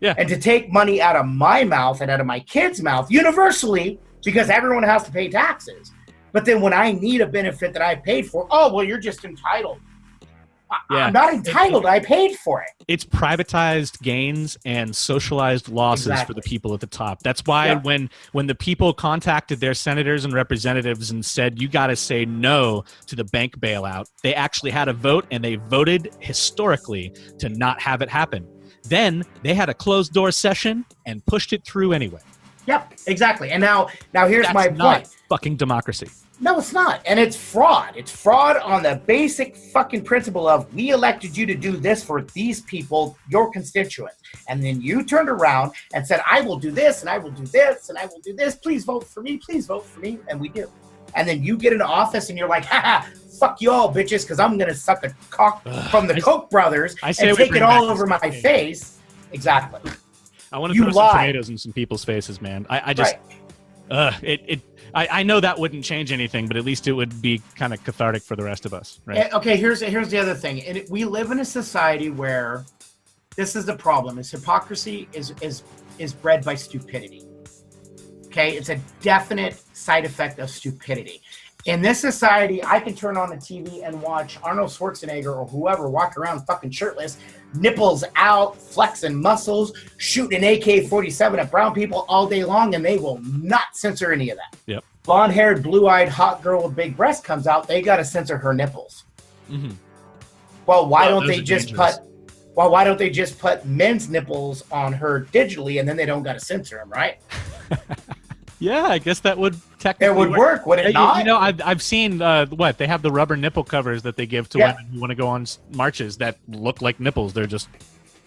Yeah. And to take money out of my mouth and out of my kids' mouth universally because everyone has to pay taxes. But then when I need a benefit that I paid for, oh, well, you're just entitled. Yeah. I'm not entitled. I paid for it. It's privatized gains and socialized losses for the people at the top. That's why when the people contacted their senators and representatives and said, you got to say no to the bank bailout, they actually had a vote, and they voted historically to not have it happen. Then they had a closed door session and pushed it through anyway. Yep, exactly. And now here's my point. Not fucking democracy. No, it's not. And it's fraud. It's fraud on the basic fucking principle of, we elected you to do this for these people, your constituents. And then you turned around and said, I will do this, and I will do this, and I will do this. Please vote for me. Please vote for me. And we do. And then you get into office and you're like, ha, fuck you all, bitches, because I'm going to suck a cock from the Koch brothers and take it all over my face. Exactly. I want to throw some tomatoes in some people's faces, man. I know that wouldn't change anything, but at least it would be kind of cathartic for the rest of us, right? Okay, here's the other thing. And we live in a society where this is the problem: is hypocrisy is bred by stupidity. Okay, it's a definite side effect of stupidity. In this society, I can turn on the TV and watch Arnold Schwarzenegger or whoever walk around fucking shirtless, nipples out, flexing muscles, shooting an AK-47 at brown people all day long, and they will not censor any of that. Yep. Blonde-haired, blue-eyed, hot girl with big breasts comes out, they got to censor her nipples. Mm-hmm. Well, why don't they just put men's nipples on her digitally, and then they don't got to censor them, right? Yeah, I guess that would technically work, would it not? You know, I've seen they have the rubber nipple covers that they give to women who want to go on marches that look like nipples. They're just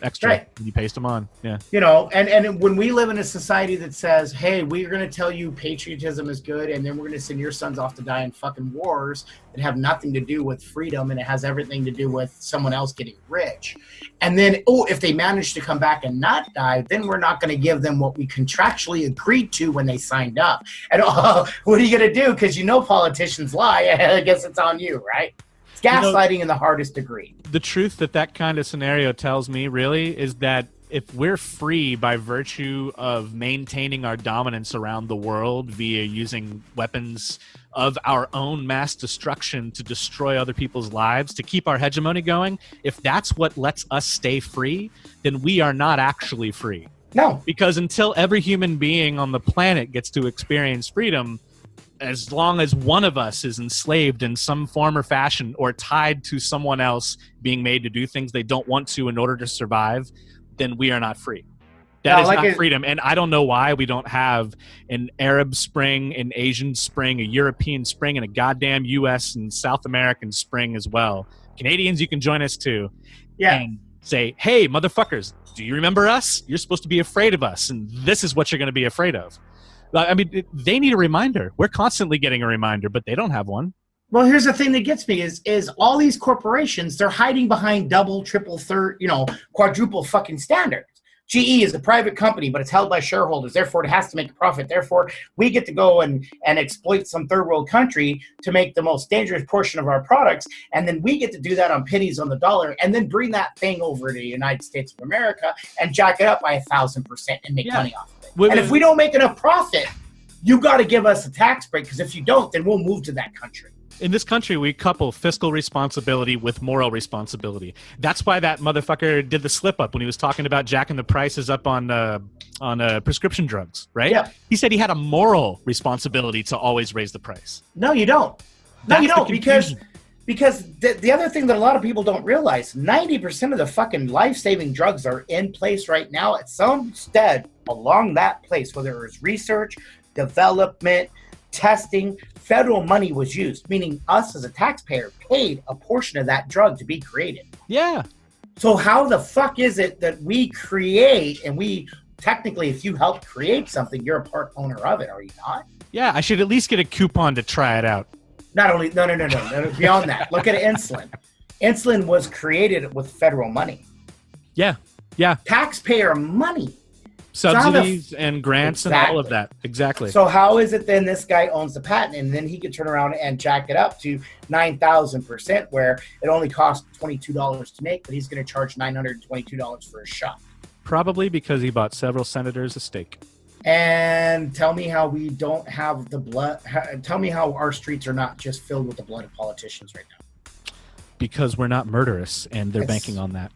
extra. Right. You paste them on. Yeah. You know, and when we live in a society that says, hey, we're going to tell you patriotism is good, and then we're going to send your sons off to die in fucking wars that have nothing to do with freedom, and it has everything to do with someone else getting rich. And then, if they manage to come back and not die, then we're not going to give them what we contractually agreed to when they signed up. And what are you going to do? Because politicians lie. I guess it's on you, right? It's gaslighting in the hardest degree. The truth that kind of scenario tells me really is that if we're free by virtue of maintaining our dominance around the world via using weapons of our own mass destruction to destroy other people's lives, to keep our hegemony going, if that's what lets us stay free, then we are not actually free. No. Because until every human being on the planet gets to experience freedom, as long as one of us is enslaved in some form or fashion or tied to someone else being made to do things they don't want to in order to survive, then we are not free. That is not freedom. And I don't know why we don't have an Arab Spring, an Asian Spring, a European Spring, and a goddamn U.S. and South American Spring as well. Canadians, you can join us too. Yeah. And say, hey, motherfuckers, do you remember us? You're supposed to be afraid of us, and this is what you're going to be afraid of. I mean, they need a reminder. We're constantly getting a reminder, but they don't have one. Well, here's the thing that gets me is all these corporations, they're hiding behind double, triple, third, quadruple fucking standards. GE is a private company, but it's held by shareholders. Therefore, it has to make a profit. Therefore, we get to go and exploit some third world country to make the most dangerous portion of our products. And then we get to do that on pennies on the dollar and then bring that thing over to the United States of America and jack it up by 1,000% and make money off of it. And if we don't make enough profit, you got to give us a tax break, because if you don't, then we'll move to that country. In this country, we couple fiscal responsibility with moral responsibility. That's why that motherfucker did the slip up when he was talking about jacking the prices up on prescription drugs, right? Yeah. He said he had a moral responsibility to always raise the price. No, you don't. No, you don't, because Because the other thing that a lot of people don't realize, 90% of the fucking life-saving drugs are in place right now at some stead along that place, whether it was research, development, testing, federal money was used, meaning us as a taxpayer paid a portion of that drug to be created. Yeah. So how the fuck is it that we create, and we technically, if you help create something, you're a part owner of it, are you not? Yeah, I should at least get a coupon to try it out. Not only, no, beyond that. Look at insulin. Insulin was created with federal money. Yeah. Taxpayer money. Subsidies and grants and all of that. Exactly. So how is it then this guy owns the patent and then he could turn around and jack it up to 9,000%, where it only costs $22 to make, but he's going to charge $922 for a shot? Probably because he bought several senators a steak. And tell me how we don't have the blood. Tell me how our streets are not just filled with the blood of politicians right now. Because we're not murderous, and they're banking on that.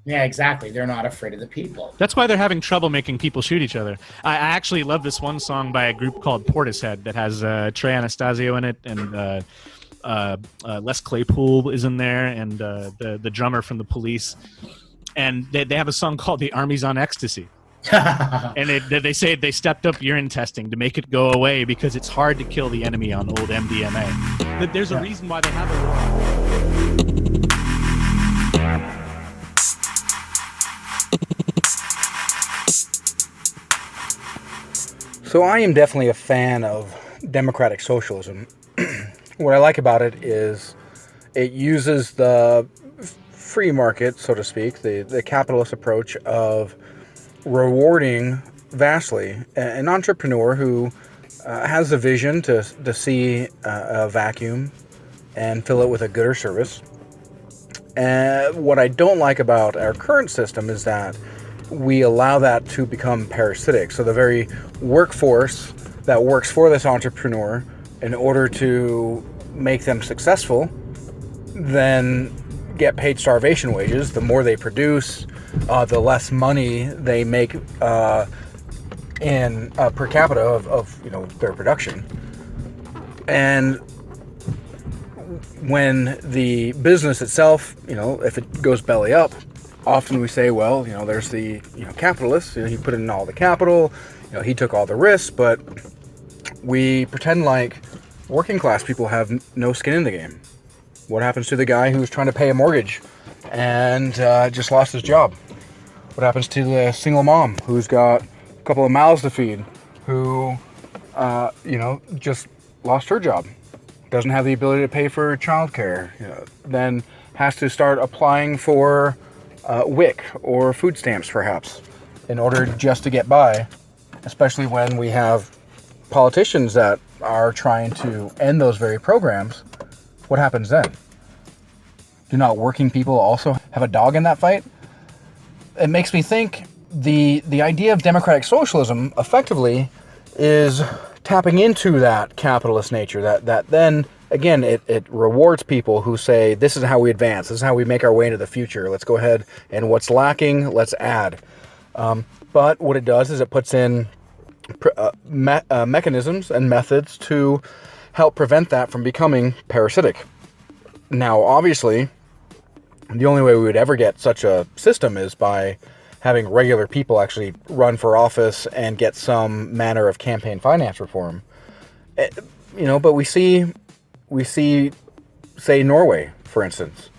Yeah, exactly. They're not afraid of the people. That's why they're having trouble making people shoot each other. I actually love this one song by a group called Portishead that has Trey Anastasio in it, and Les Claypool is in there, and the drummer from the Police. And they have a song called "The Army's on Ecstasy." And they say they stepped up urine testing to make it go away because it's hard to kill the enemy on old MDMA. But there's a reason why they have a war. So I am definitely a fan of democratic socialism. What I like about it is it uses the free market, so to speak, the capitalist approach of rewarding vastly an entrepreneur who has a vision to see a vacuum and fill it with a good or service. And what I don't like about our current system is that we allow that to become parasitic. So the very workforce that works for this entrepreneur, in order to make them successful, then get paid starvation wages. The more they produce, the less money they make in per capita of their production. And when the business itself, if it goes belly up, often we say, well, there's the capitalist. He put in all the capital. He took all the risks, but we pretend like working class people have no skin in the game. What happens to the guy who's trying to pay a mortgage and just lost his job? What happens to the single mom who's got a couple of mouths to feed, who, just lost her job, doesn't have the ability to pay for childcare, then has to start applying for WIC or food stamps, perhaps, in order just to get by, especially when we have politicians that are trying to end those very programs. What happens then? Do not working people also have a dog in that fight? It makes me think the idea of democratic socialism effectively is tapping into that capitalist nature, that then, again, it rewards people who say, this is how we advance, this is how we make our way into the future, let's go ahead, and what's lacking, let's add. But what it does is it puts in mechanisms and methods to help prevent that from becoming parasitic. Now, obviously, the only way we would ever get such a system is by having regular people actually run for office and get some manner of campaign finance reform. But we see, say, Norway, for instance.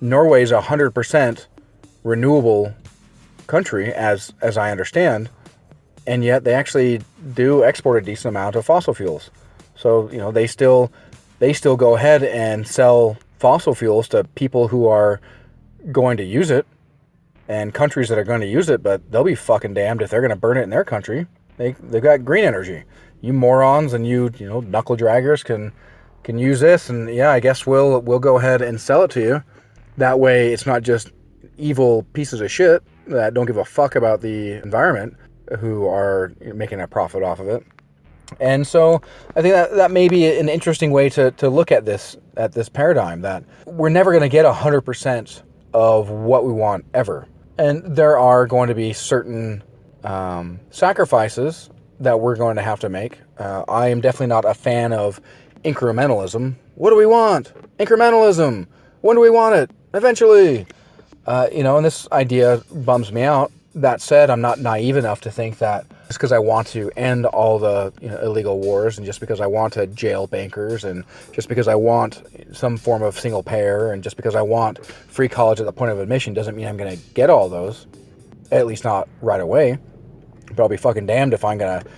Norway is 100% renewable country, as I understand, and yet they actually do export a decent amount of fossil fuels. So, they still go ahead and sell fossil fuels to people who are going to use it and countries that are going to use it, but they'll be fucking damned if they're going to burn it in their country. They've got green energy. You morons and you knuckle draggers can use this, and yeah, I guess we'll go ahead and sell it to you. That way it's not just evil pieces of shit that don't give a fuck about the environment who are making a profit off of it. And so I think that may be an interesting way to look at this paradigm, that we're never going to get 100% of what we want ever. And there are going to be certain sacrifices that we're going to have to make. I am definitely not a fan of incrementalism. What do we want? Incrementalism. When do we want it? Eventually. And this idea bums me out. That said, I'm not naive enough to think that just because I want to end all the illegal wars, and just because I want to jail bankers, and just because I want some form of single payer, and just because I want free college at the point of admission doesn't mean I'm going to get all those. At least not right away. But I'll be fucking damned if I'm going to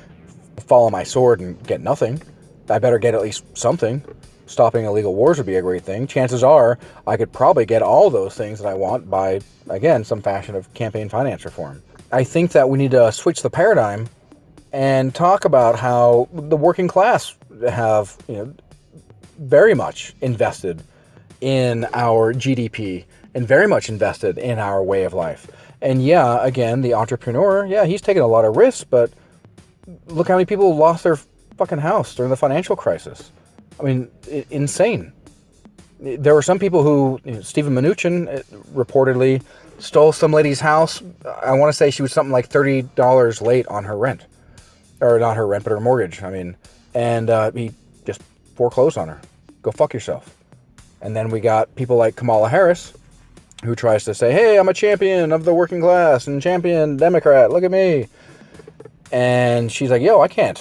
follow my sword and get nothing. I better get at least something. Stopping illegal wars would be a great thing. Chances are I could probably get all those things that I want by, again, some fashion of campaign finance reform. I think that we need to switch the paradigm and talk about how the working class have, very much invested in our GDP and very much invested in our way of life. And yeah, again, the entrepreneur, he's taking a lot of risks, but look how many people lost their fucking house during the financial crisis. I mean, insane. There were some people who, Stephen Mnuchin reportedly stole some lady's house. I want to say she was something like $30 late on her rent. Or not her rent, but her mortgage. And he just foreclosed on her. Go fuck yourself. And then we got people like Kamala Harris, who tries to say, hey, I'm a champion of the working class and champion Democrat. Look at me. And she's like, yo, I can't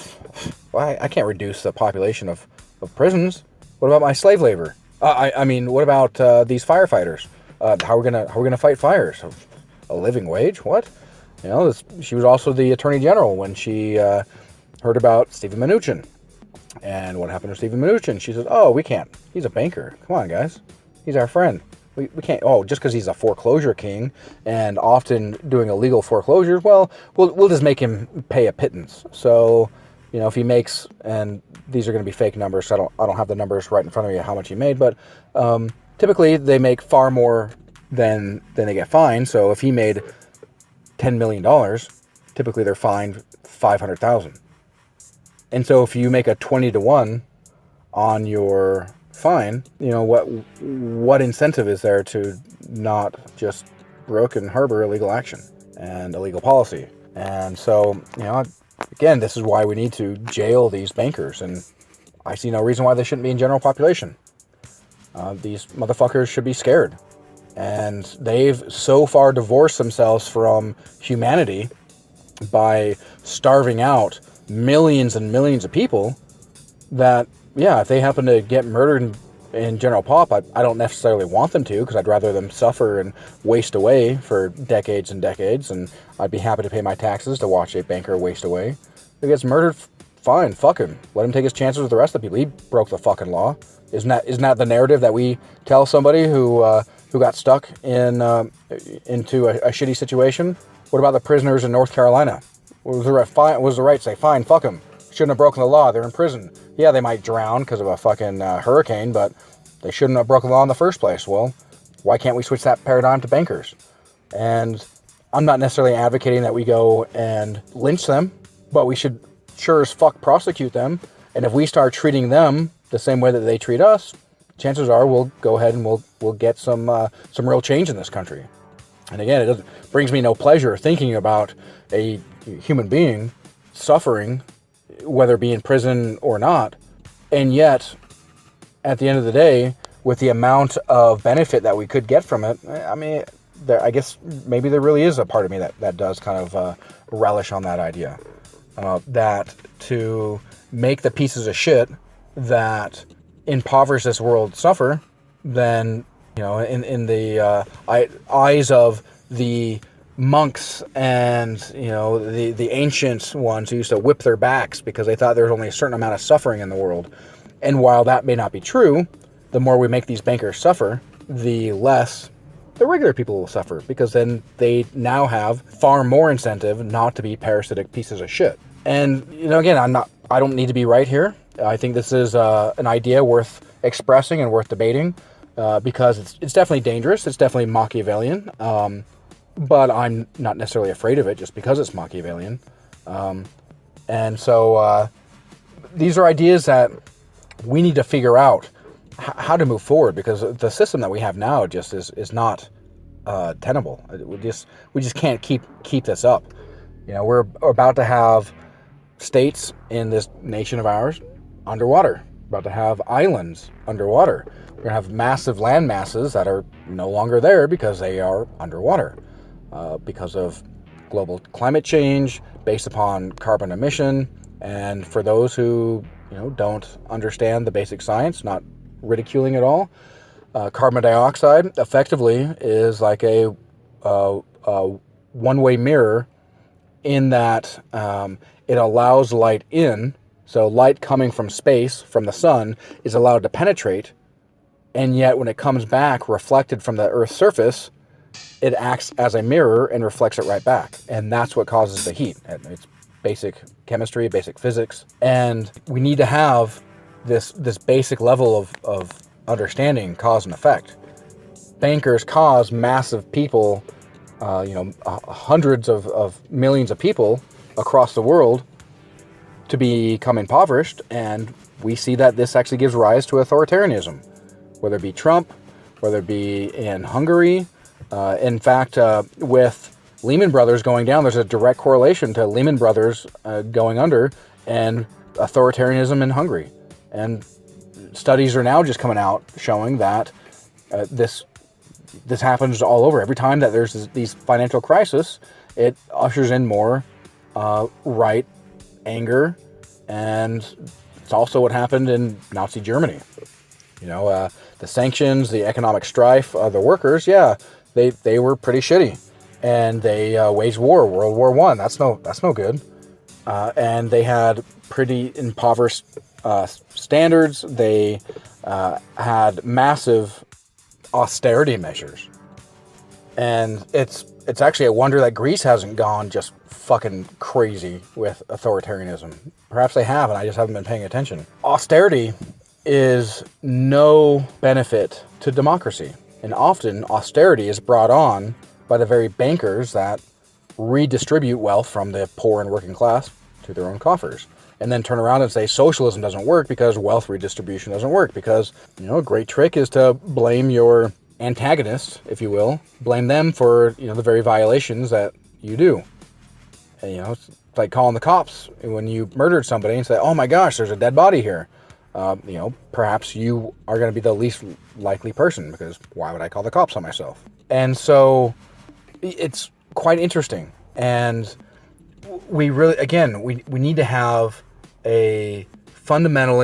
reduce the population of prisons. What about my slave labor? What about these firefighters? How are we gonna fight fires? A living wage? What? She was also the attorney general when she heard about Stephen Mnuchin. And what happened to Stephen Mnuchin? She said, oh, we can't. He's a banker. Come on, guys. He's our friend. We can't, just because he's a foreclosure king and often doing illegal foreclosures, well, we'll just make him pay a pittance. So, if he makes, and these are going to be fake numbers, so I don't have the numbers right in front of me how much he made, but typically they make far more than they get fined. So if he made $10 million, typically they're fined $500,000. And so if you make a 20-to-1 on your fine, what incentive is there to not just brook and harbor illegal action and illegal policy? And so, again, this is why we need to jail these bankers, and I see no reason why they shouldn't be in general population. These motherfuckers should be scared. And they've so far divorced themselves from humanity by starving out millions and millions of people that, if they happen to get murdered in general pop, I don't necessarily want them to, because I'd rather them suffer and waste away for decades and decades, and I'd be happy to pay my taxes to watch a banker waste away. If he gets murdered, fine, fuck him. Let him take his chances with the rest of the people. He broke the fucking law. Isn't that the narrative that we tell somebody who got stuck into a shitty situation? What about the prisoners in North Carolina? Was the right to say, fine, fuck them. Shouldn't have broken the law. They're in prison. Yeah, they might drown because of a fucking hurricane, but they shouldn't have broken the law in the first place. Well, why can't we switch that paradigm to bankers? And I'm not necessarily advocating that we go and lynch them, but we should sure as fuck prosecute them. And if we start treating them the same way that they treat us, chances are we'll go ahead and we'll get some real change in this country. And again, it brings me no pleasure thinking about a human being suffering, whether it be in prison or not. And yet, at the end of the day, with the amount of benefit that we could get from it, I guess maybe there really is a part of me that does kind of relish on that idea. That to make the pieces of shit that impoverish this world suffer, then, in the eyes of the monks and, the ancient ones who used to whip their backs because they thought there was only a certain amount of suffering in the world. And while that may not be true, the more we make these bankers suffer, the less the regular people will suffer, because then they now have far more incentive not to be parasitic pieces of shit. And, again, I don't need to be right here. I think this is an idea worth expressing and worth debating, because it's definitely dangerous. It's definitely Machiavellian. But I'm not necessarily afraid of it just because it's Machiavellian. And so these are ideas that we need to figure out how to move forward, because the system that we have now just is not tenable. We just can't keep this up. We're about to have states in this nation of ours underwater about to have islands underwater. We're going to have massive land masses that are no longer there because they are underwater. Because of global climate change, based upon carbon emission. And for those who don't understand the basic science, not ridiculing at all, carbon dioxide effectively is like a one-way mirror in that it allows light in. So light coming from space, from the sun, is allowed to penetrate, and yet when it comes back reflected from the Earth's surface, it acts as a mirror and reflects it right back. And that's what causes the heat. It's basic chemistry, basic physics. And we need to have this basic level of understanding cause and effect. Bankers cause massive people, hundreds of millions of people across the world to become impoverished, and we see that this actually gives rise to authoritarianism, whether it be Trump, whether it be in Hungary. In fact, with Lehman Brothers going down, there's a direct correlation to Lehman Brothers going under and authoritarianism in Hungary. And studies are now just coming out showing that this happens all over. Every time that there's these financial crises, it ushers in more right anger, and it's also what happened in Nazi Germany. The sanctions, the economic strife, the workers, they were pretty shitty, and they waged war, World War I. That's no good, and they had pretty impoverished standards. They had massive austerity measures, and it's actually a wonder that Greece hasn't gone just fucking crazy with authoritarianism. Perhaps they have, and I just haven't been paying attention. Austerity is no benefit to democracy, and often austerity is brought on by the very bankers that redistribute wealth from the poor and working class to their own coffers, and then turn around and say socialism doesn't work because wealth redistribution doesn't work, because a great trick is to blame your antagonist, if you will, blame them for the very violations that you do. And, it's like calling the cops when you murdered somebody and say, oh my gosh, there's a dead body here. Perhaps you are going to be the least likely person, because why would I call the cops on myself? And so it's quite interesting. And we really, again, we need to have a fundamental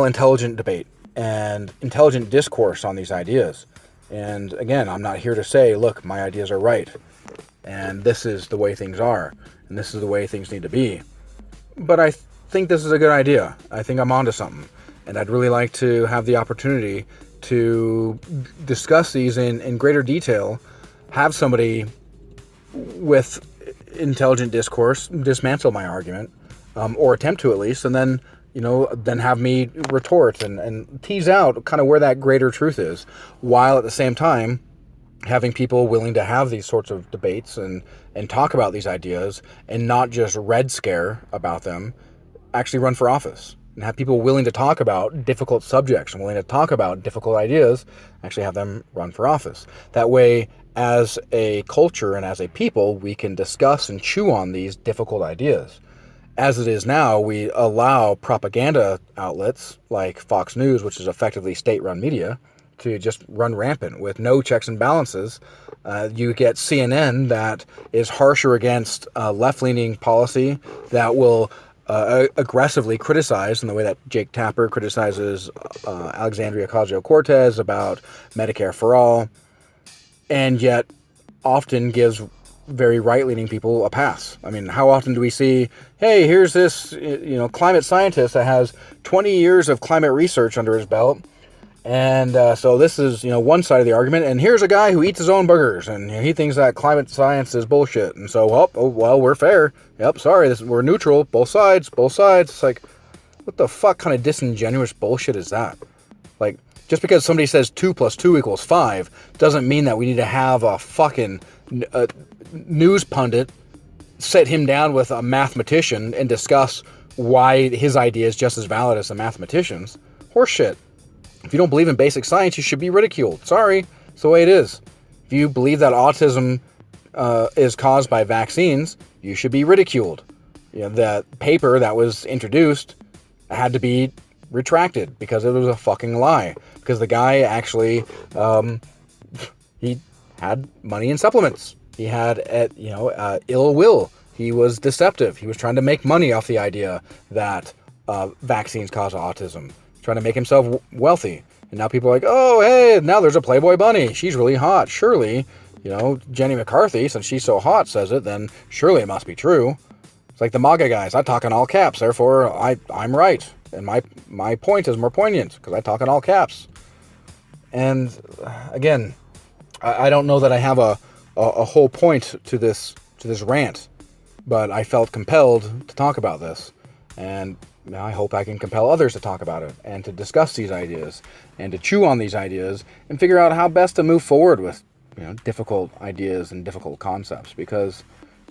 intelligent debate and intelligent discourse on these ideas. And again, I'm not here to say, look, my ideas are right, and this is the way things are, and this is the way things need to be. But I think this is a good idea. I think I'm onto something, and I'd really like to have the opportunity to discuss these in greater detail, have somebody with intelligent discourse dismantle my argument, or attempt to at least, and then then have me retort and tease out kind of where that greater truth is, while at the same time having people willing to have these sorts of debates and talk about these ideas, and not just red scare about them, actually run for office, and have people willing to talk about difficult subjects and willing to talk about difficult ideas, actually have them run for office. That way, as a culture and as a people, we can discuss and chew on these difficult ideas. As it is now, we allow propaganda outlets like Fox News, which is effectively state-run media, to just run rampant with no checks and balances. You get CNN that is harsher against left-leaning policy, that will aggressively criticize in the way that Jake Tapper criticizes Alexandria Ocasio-Cortez about Medicare for All, and yet often gives very right-leaning people a pass. I mean, how often do we see, hey, here's this climate scientist that has 20 years of climate research under his belt, and so this is one side of the argument, and here's a guy who eats his own burgers, and he thinks that climate science is bullshit, and so we're fair. Yep, sorry, we're neutral, both sides. It's like, what the fuck kind of disingenuous bullshit is that? Like, just because somebody says 2 + 2 = 5 doesn't mean that we need to have a fucking news pundit sit him down with a mathematician and discuss why his idea is just as valid as the mathematician's. Horseshit. If you don't believe in basic science, you should be ridiculed. Sorry, it's the way it is. If you believe that autism is caused by vaccines, you should be ridiculed. That paper that was introduced had to be retracted because it was a fucking lie. Because the guy actually, he had money in supplements. He had, ill will. He was deceptive. He was trying to make money off the idea that vaccines cause autism. Trying to make himself wealthy. And now people are like, oh, hey, now there's a Playboy bunny. She's really hot. Surely, Jenny McCarthy, since she's so hot, says it, then surely it must be true. It's like the MAGA guys. I talk in all caps, therefore I'm right. And my point is more poignant because I talk in all caps. And again, I don't know that I have a whole point to this rant, but I felt compelled to talk about this. And I hope I can compel others to talk about it and to discuss these ideas and to chew on these ideas and figure out how best to move forward with difficult ideas and difficult concepts. Because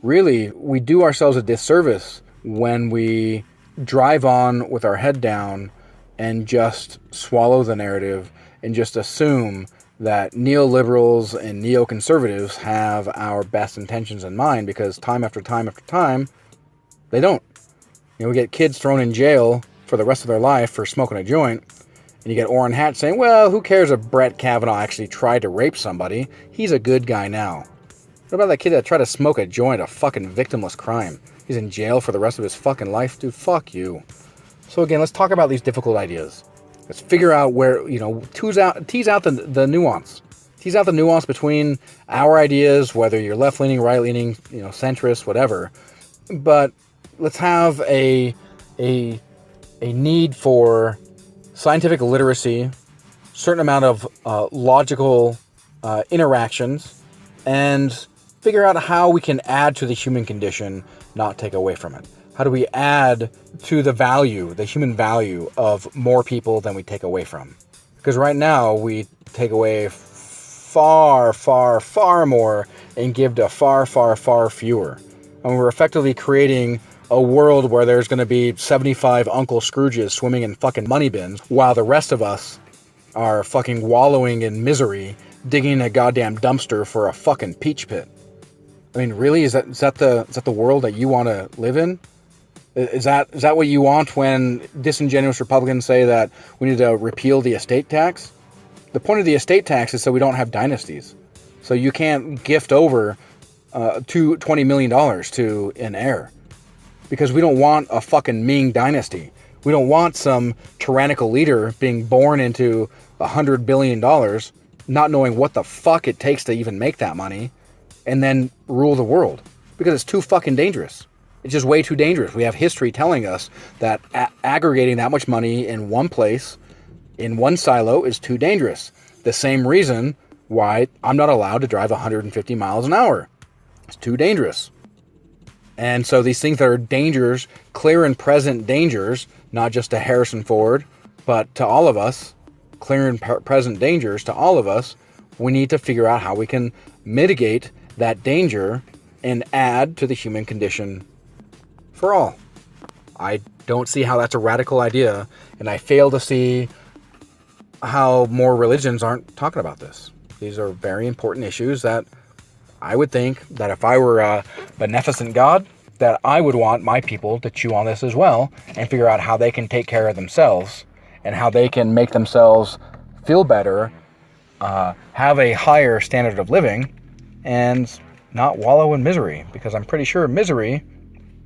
really, we do ourselves a disservice when we drive on with our head down and just swallow the narrative and just assume that neoliberals and neoconservatives have our best intentions in mind, because time after time after time, they don't. We get kids thrown in jail for the rest of their life for smoking a joint, and you get Orrin Hatch saying, well, who cares if Brett Kavanaugh actually tried to rape somebody? He's a good guy now. What about that kid that tried to smoke a joint, a fucking victimless crime? He's in jail for the rest of his fucking life? Dude, fuck you. So again, let's talk about these difficult ideas. Let's figure out where, tease out the nuance. Tease out the nuance between our ideas, whether you're left-leaning, right-leaning, centrist, whatever. But let's have a need for scientific literacy, certain amount of logical interactions, and figure out how we can add to the human condition, not take away from it. How do we add to the human value of more people than we take away from? Because right now we take away far, far, far more and give to far, far, far fewer. And we're effectively creating a world where there's going to be 75 Uncle Scrooges swimming in fucking money bins while the rest of us are fucking wallowing in misery, digging a goddamn dumpster for a fucking peach pit. I mean, really? Is that the world that you want to live in? Is that what you want when disingenuous Republicans say that we need to repeal the estate tax? The point of the estate tax is so we don't have dynasties. So you can't gift over $20 million to an heir. Because we don't want a fucking Ming dynasty. We don't want some tyrannical leader being born into $100 billion, not knowing what the fuck it takes to even make that money, and then rule the world. Because it's too fucking dangerous. It's just way too dangerous. We have history telling us that aggregating that much money in one place, in one silo, is too dangerous. The same reason why I'm not allowed to drive 150 miles an hour. It's too dangerous. And so these things that are dangers, clear and present dangers, not just to Harrison Ford, but to all of us, clear and present dangers to all of us, we need to figure out how we can mitigate that danger and add to the human condition for all. I don't see how that's a radical idea, and I fail to see how more religions aren't talking about this. These are very important issues that I would think that if I were a beneficent God, that I would want my people to chew on this as well and figure out how they can take care of themselves and how they can make themselves feel better, have a higher standard of living, and not wallow in misery. Because I'm pretty sure misery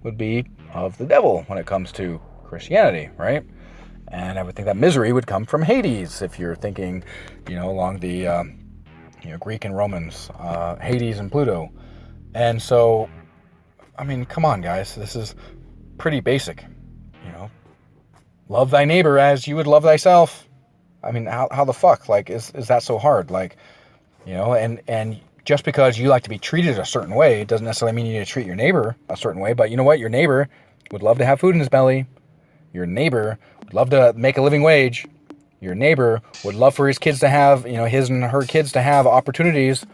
would be of the devil when it comes to Christianity, right? And I would think that misery would come from Hades, if you're thinking, along the Greek and Romans, Hades and Pluto. And so, I mean, come on, guys, this is pretty basic. Love thy neighbor as you would love thyself. I mean, how the fuck, is that so hard? And just because you like to be treated a certain way doesn't necessarily mean you need to treat your neighbor a certain way. But you know what? Your neighbor would love to have food in his belly. Your neighbor would love to make a living wage. Your neighbor would love for his kids to have, his and her kids to have opportunities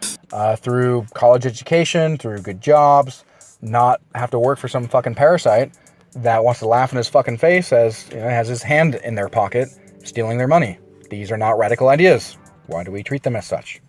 through college education, through good jobs, not have to work for some fucking parasite that wants to laugh in his fucking face as has his hand in their pocket, stealing their money. These are not radical ideas. Why do we treat them as such?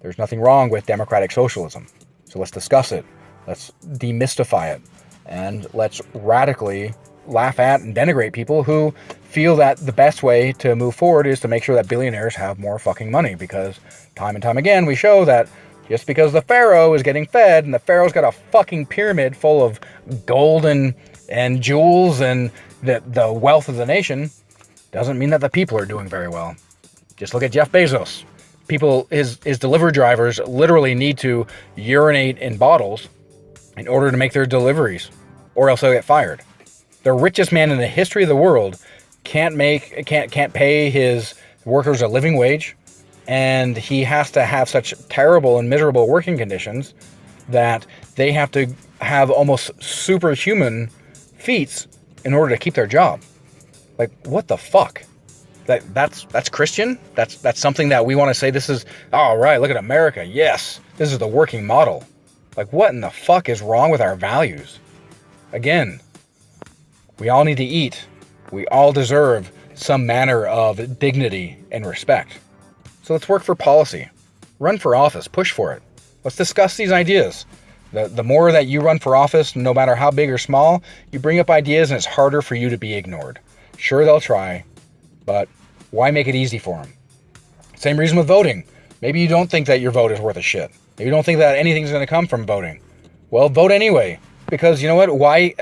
There's nothing wrong with democratic socialism. So let's discuss it. Let's demystify it. And let's radically laugh at and denigrate people who feel that the best way to move forward is to make sure that billionaires have more fucking money, because time and time again we show that just because the pharaoh is getting fed and the pharaoh's got a fucking pyramid full of gold and jewels and the wealth of the nation doesn't mean that the people are doing very well. Just look at Jeff Bezos. People, his delivery drivers literally need to urinate in bottles in order to make their deliveries, or else they'll get fired. The richest man in the history of the world can't pay his workers a living wage, and he has to have such terrible and miserable working conditions that they have to have almost superhuman feats in order to keep their job. Like, what the fuck? That's Christian? That's something that we want to say, this is, all right, look at America. Yes, this is the working model. Like, what in the fuck is wrong with our values? Again, we all need to eat. We all deserve some manner of dignity and respect. So let's work for policy. Run for office. Push for it. Let's discuss these ideas. The more that you run for office, no matter how big or small, you bring up ideas and it's harder for you to be ignored. Sure, they'll try, but why make it easy for them? Same reason with voting. Maybe you don't think that your vote is worth a shit. Maybe you don't think that anything's going to come from voting. Well, vote anyway. Because you know what? Why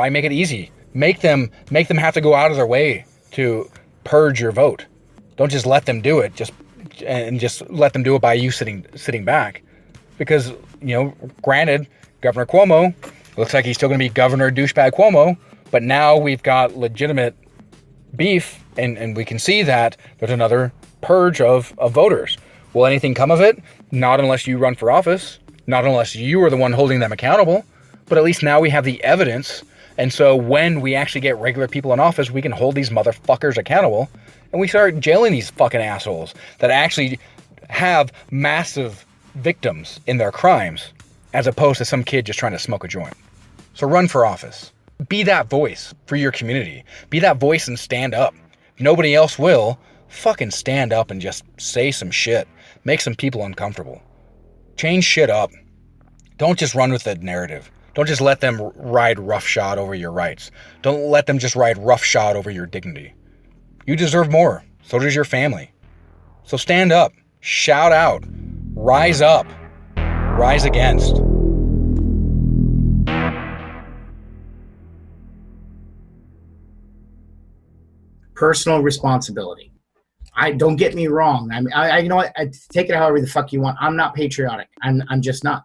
make it easy? Make them have to go out of their way to purge your vote. Don't just let them do it. Just let them do it by you sitting back. Because, granted, Governor Cuomo looks like he's still going to be Governor Douchebag Cuomo, but now we've got legitimate beef, and we can see that there's another purge of voters. Will anything come of it? Not unless you run for office. Not unless you are the one holding them accountable. But at least now we have the evidence. And so when we actually get regular people in office, we can hold these motherfuckers accountable. And we start jailing these fucking assholes that actually have massive victims in their crimes, as opposed to some kid just trying to smoke a joint. So run for office. Be that voice for your community. Be that voice and stand up. If nobody else will, fucking stand up and just say some shit. Make some people uncomfortable. Change shit up. Don't just run with the narrative. Don't just let them ride roughshod over your rights. Don't let them just ride roughshod over your dignity. You deserve more. So does your family. So stand up. Shout out. Rise up. Rise against. Personal responsibility. Don't get me wrong. I you know what? Take it however the fuck you want. I'm not patriotic. I'm just not.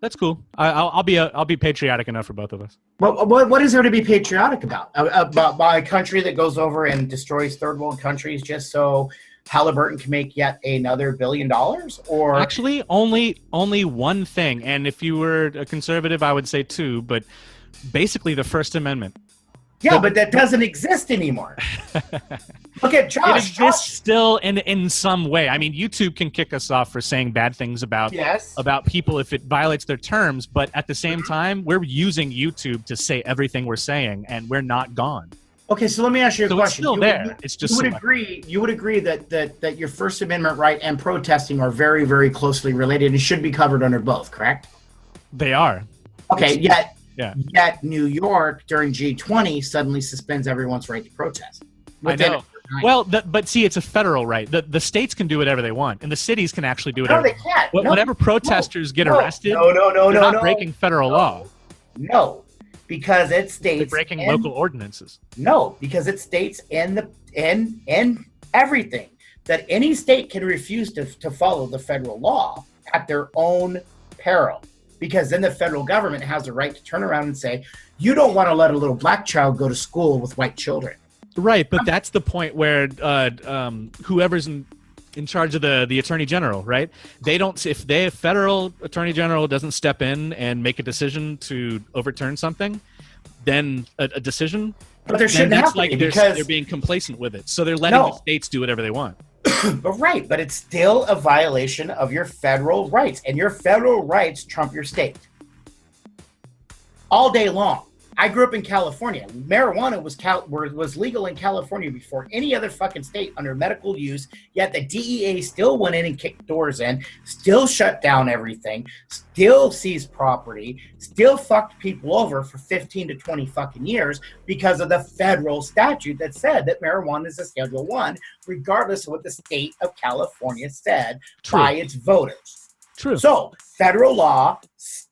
That's cool. I'll be patriotic enough for both of us. Well, what is there to be patriotic about? About a country that goes over and destroys third world countries just so Halliburton can make yet another $1 billion? Or actually, only one thing. And if you were a conservative, I would say two. But basically, the First Amendment. Yeah, but that doesn't exist anymore. Look at Josh. It exists still in some way. I mean, YouTube can kick us off for saying bad things about people if it violates their terms, but at the same time, we're using YouTube to say everything we're saying, and we're not gone. Okay, so let me ask you a question. It's still there. It's just you would agree that your First Amendment right and protesting are very, very closely related and should be covered under both, correct? They are. Okay, Yet New York during G20 suddenly suspends everyone's right to protest. I know. Well, but see, it's a federal right. The states can do whatever they want, and the cities can actually do whatever. No, they can't. Whenever protesters get arrested, they're not breaking federal law. No, because it states they're breaking local ordinances. No, because it states in everything that any state can refuse to follow the federal law at their own peril. Because then the federal government has the right to turn around and say, you don't want to let a little black child go to school with white children. Right, but that's the point where whoever's in charge of the attorney general, right? They don't. If the federal attorney general doesn't step in and make a decision to overturn something, then a decision. But there shouldn't have to be because they're being complacent with it, so they're letting the states do whatever they want. But it's still a violation of your federal rights, and your federal rights trump your state all day long. I grew up in California. Marijuana was legal in California before any other fucking state under medical use, yet the DEA still went in and kicked doors in, still shut down everything, still seized property, still fucked people over for 15 to 20 fucking years because of the federal statute that said that marijuana is a Schedule 1, regardless of what the state of California said by its voters. True. So federal law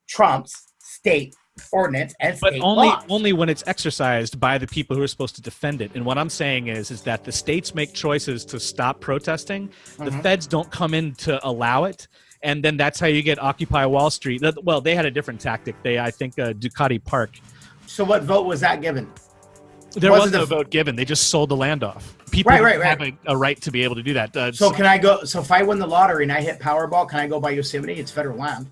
trumps state ordinance and state laws. Only when it's exercised by the people who are supposed to defend it. And what I'm saying is that the states make choices to stop protesting. The feds don't come in to allow it. And then that's how you get Occupy Wall Street. Well, they had a different tactic. I think Ducati Park. So what vote was that given? There was no vote given. They just sold the land off. People have a right to be able to do that. So can I go? So if I win the lottery and I hit Powerball, can I go by Yosemite? It's federal land.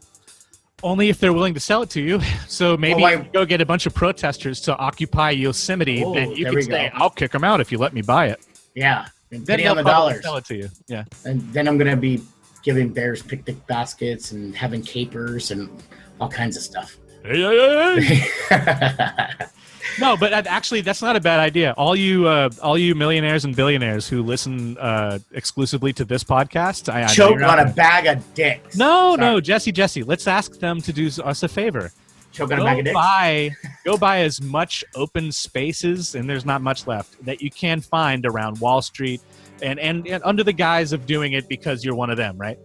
Only if they're willing to sell it to you. So maybe you go get a bunch of protesters to occupy Yosemite, and you can say, "I'll kick them out if you let me buy it." Yeah, and then they'll probably sell it to you. Yeah, and then I'm gonna be giving bears picnic baskets and having capers and all kinds of stuff. Hey. No, but actually, that's not a bad idea. All you millionaires and billionaires who listen exclusively to this podcast, I choke on a bag of dicks. No, Jessie, let's ask them to do us a favor. Choke on a bag of dicks. Go buy as much open spaces, and there's not much left, that you can find around Wall Street, and under the guise of doing it because you're one of them, right?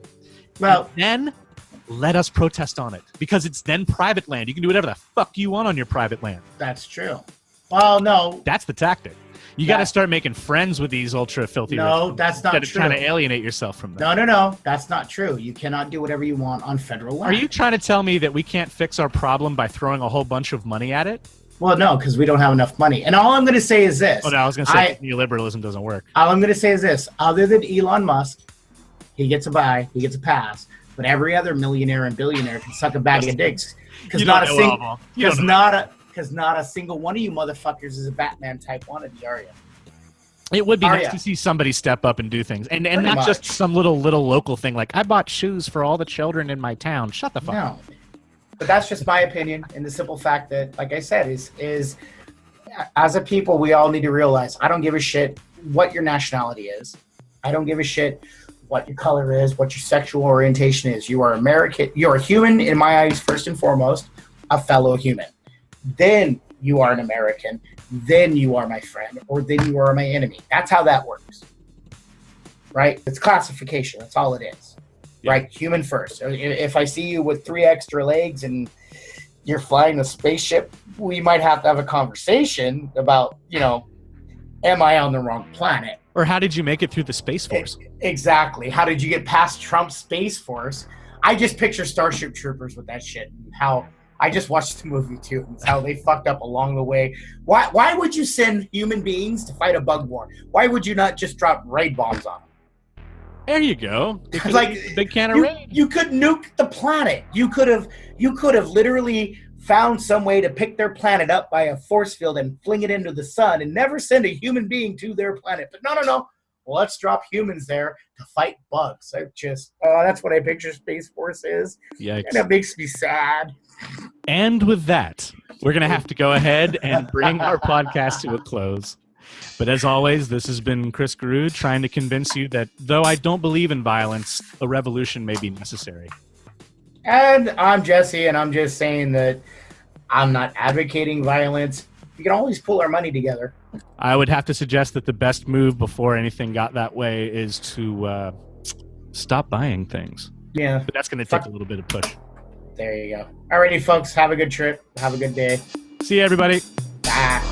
Well, and then let us protest on it, because it's then private land. You can do whatever the fuck you want on your private land. That's true. Well, no. That's the tactic. You got to start making friends with these ultra filthy. No, that's not true. Instead of trying to alienate yourself from them. No. That's not true. You cannot do whatever you want on federal land. Are you trying to tell me that we can't fix our problem by throwing a whole bunch of money at it? Well, no, because we don't have enough money. And all I'm going to say is this. Oh, no, I was going to say neoliberalism doesn't work. All I'm going to say is this. Other than Elon Musk, he gets a pass. But every other millionaire and billionaire can suck a bag of dicks. Because not a single one of you motherfuckers is a Batman type wannabe, are you? It would be nice to see somebody step up and do things. And not just some little local thing like, I bought shoes for all the children in my town. Shut the fuck up. But that's just my opinion. And the simple fact that, like I said, is as a people, we all need to realize, I don't give a shit what your nationality is. I don't give a shit what your color is, what your sexual orientation is. You are American. You're a human in my eyes, first and foremost, a fellow human. Then you are an American. Then you are my friend, or then you are my enemy. That's how that works, right? It's classification. That's all it is, right? Human first. If I see you with 3 extra legs and you're flying a spaceship, we might have to have a conversation about, am I on the wrong planet? Or how did you make it through the Space Force? Exactly. How did you get past Trump's Space Force? I just picture Starship Troopers with that shit. And how I just watched the movie too. And how they fucked up along the way. Why would you send human beings to fight a bug war? Why would you not just drop raid bombs on them? There you go. Like a big can of raid. You could nuke the planet. You could have literally found some way to pick their planet up by a force field and fling it into the sun and never send a human being to their planet. But no. Well, let's drop humans there to fight bugs. That's what I picture Space Force is. Yikes. And it makes me sad. And with that, we're going to have to go ahead and bring our podcast to a close. But as always, this has been Chris Garud trying to convince you that though I don't believe in violence, a revolution may be necessary. And I'm Jesse, and I'm just saying that I'm not advocating violence. We can always pull our money together. I would have to suggest that the best move before anything got that way is to stop buying things. Yeah. But that's going to take a little bit of push. There you go. Alrighty, folks. Have a good trip. Have a good day. See you, everybody. Bye.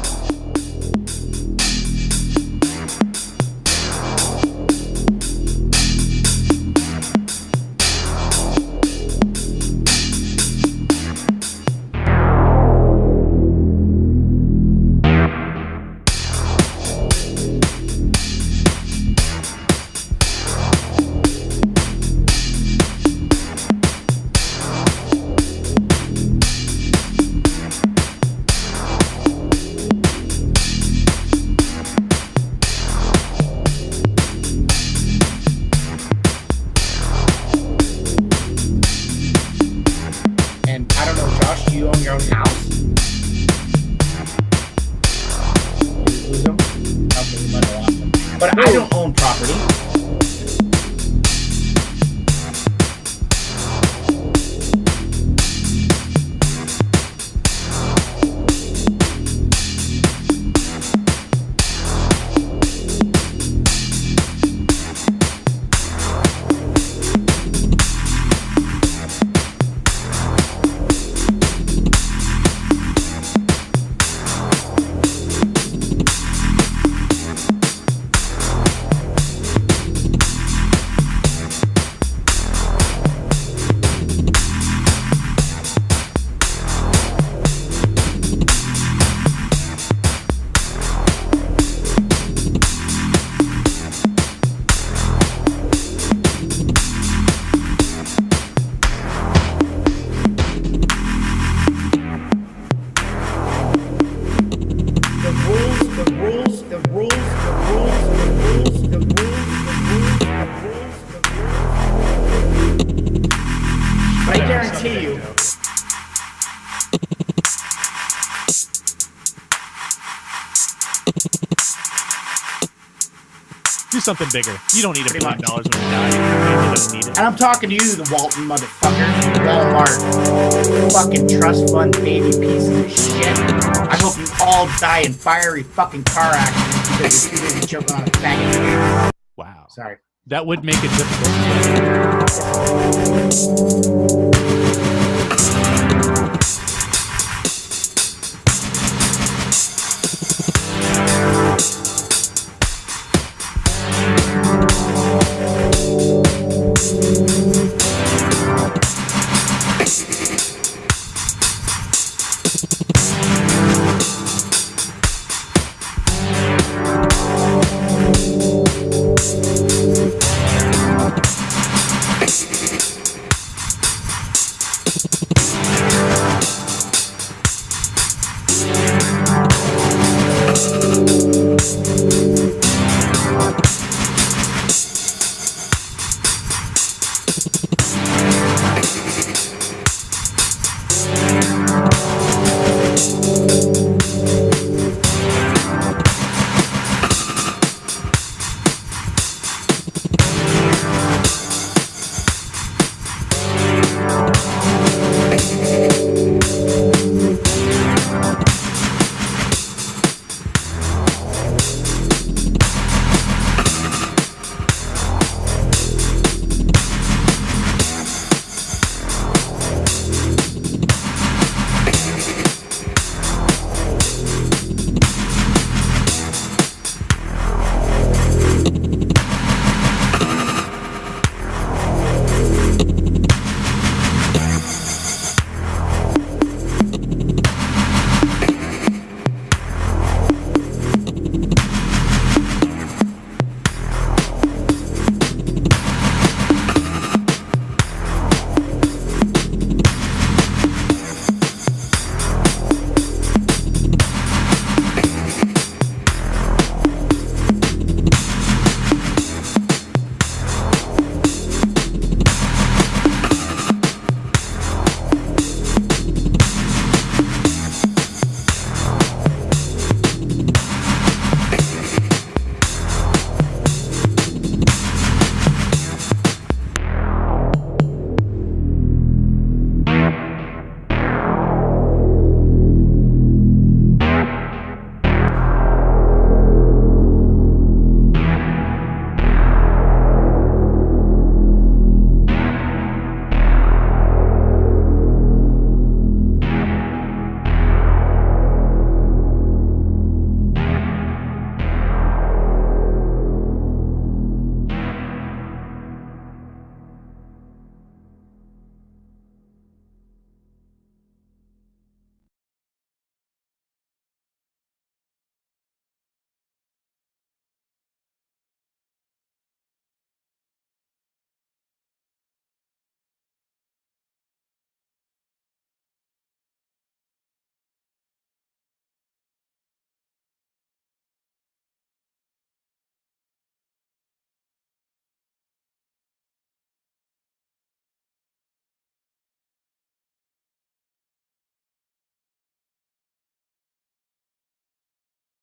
But I don't own property. Do something bigger. You don't need $1 billion when you die. You don't need it. And I'm talking to you, the Walton motherfucker. Walmart. Fucking trust fund baby pieces of shit. I hope you all die in fiery fucking car accidents because you're too busy choking on a faggot. Wow. Sorry. That would make it difficult.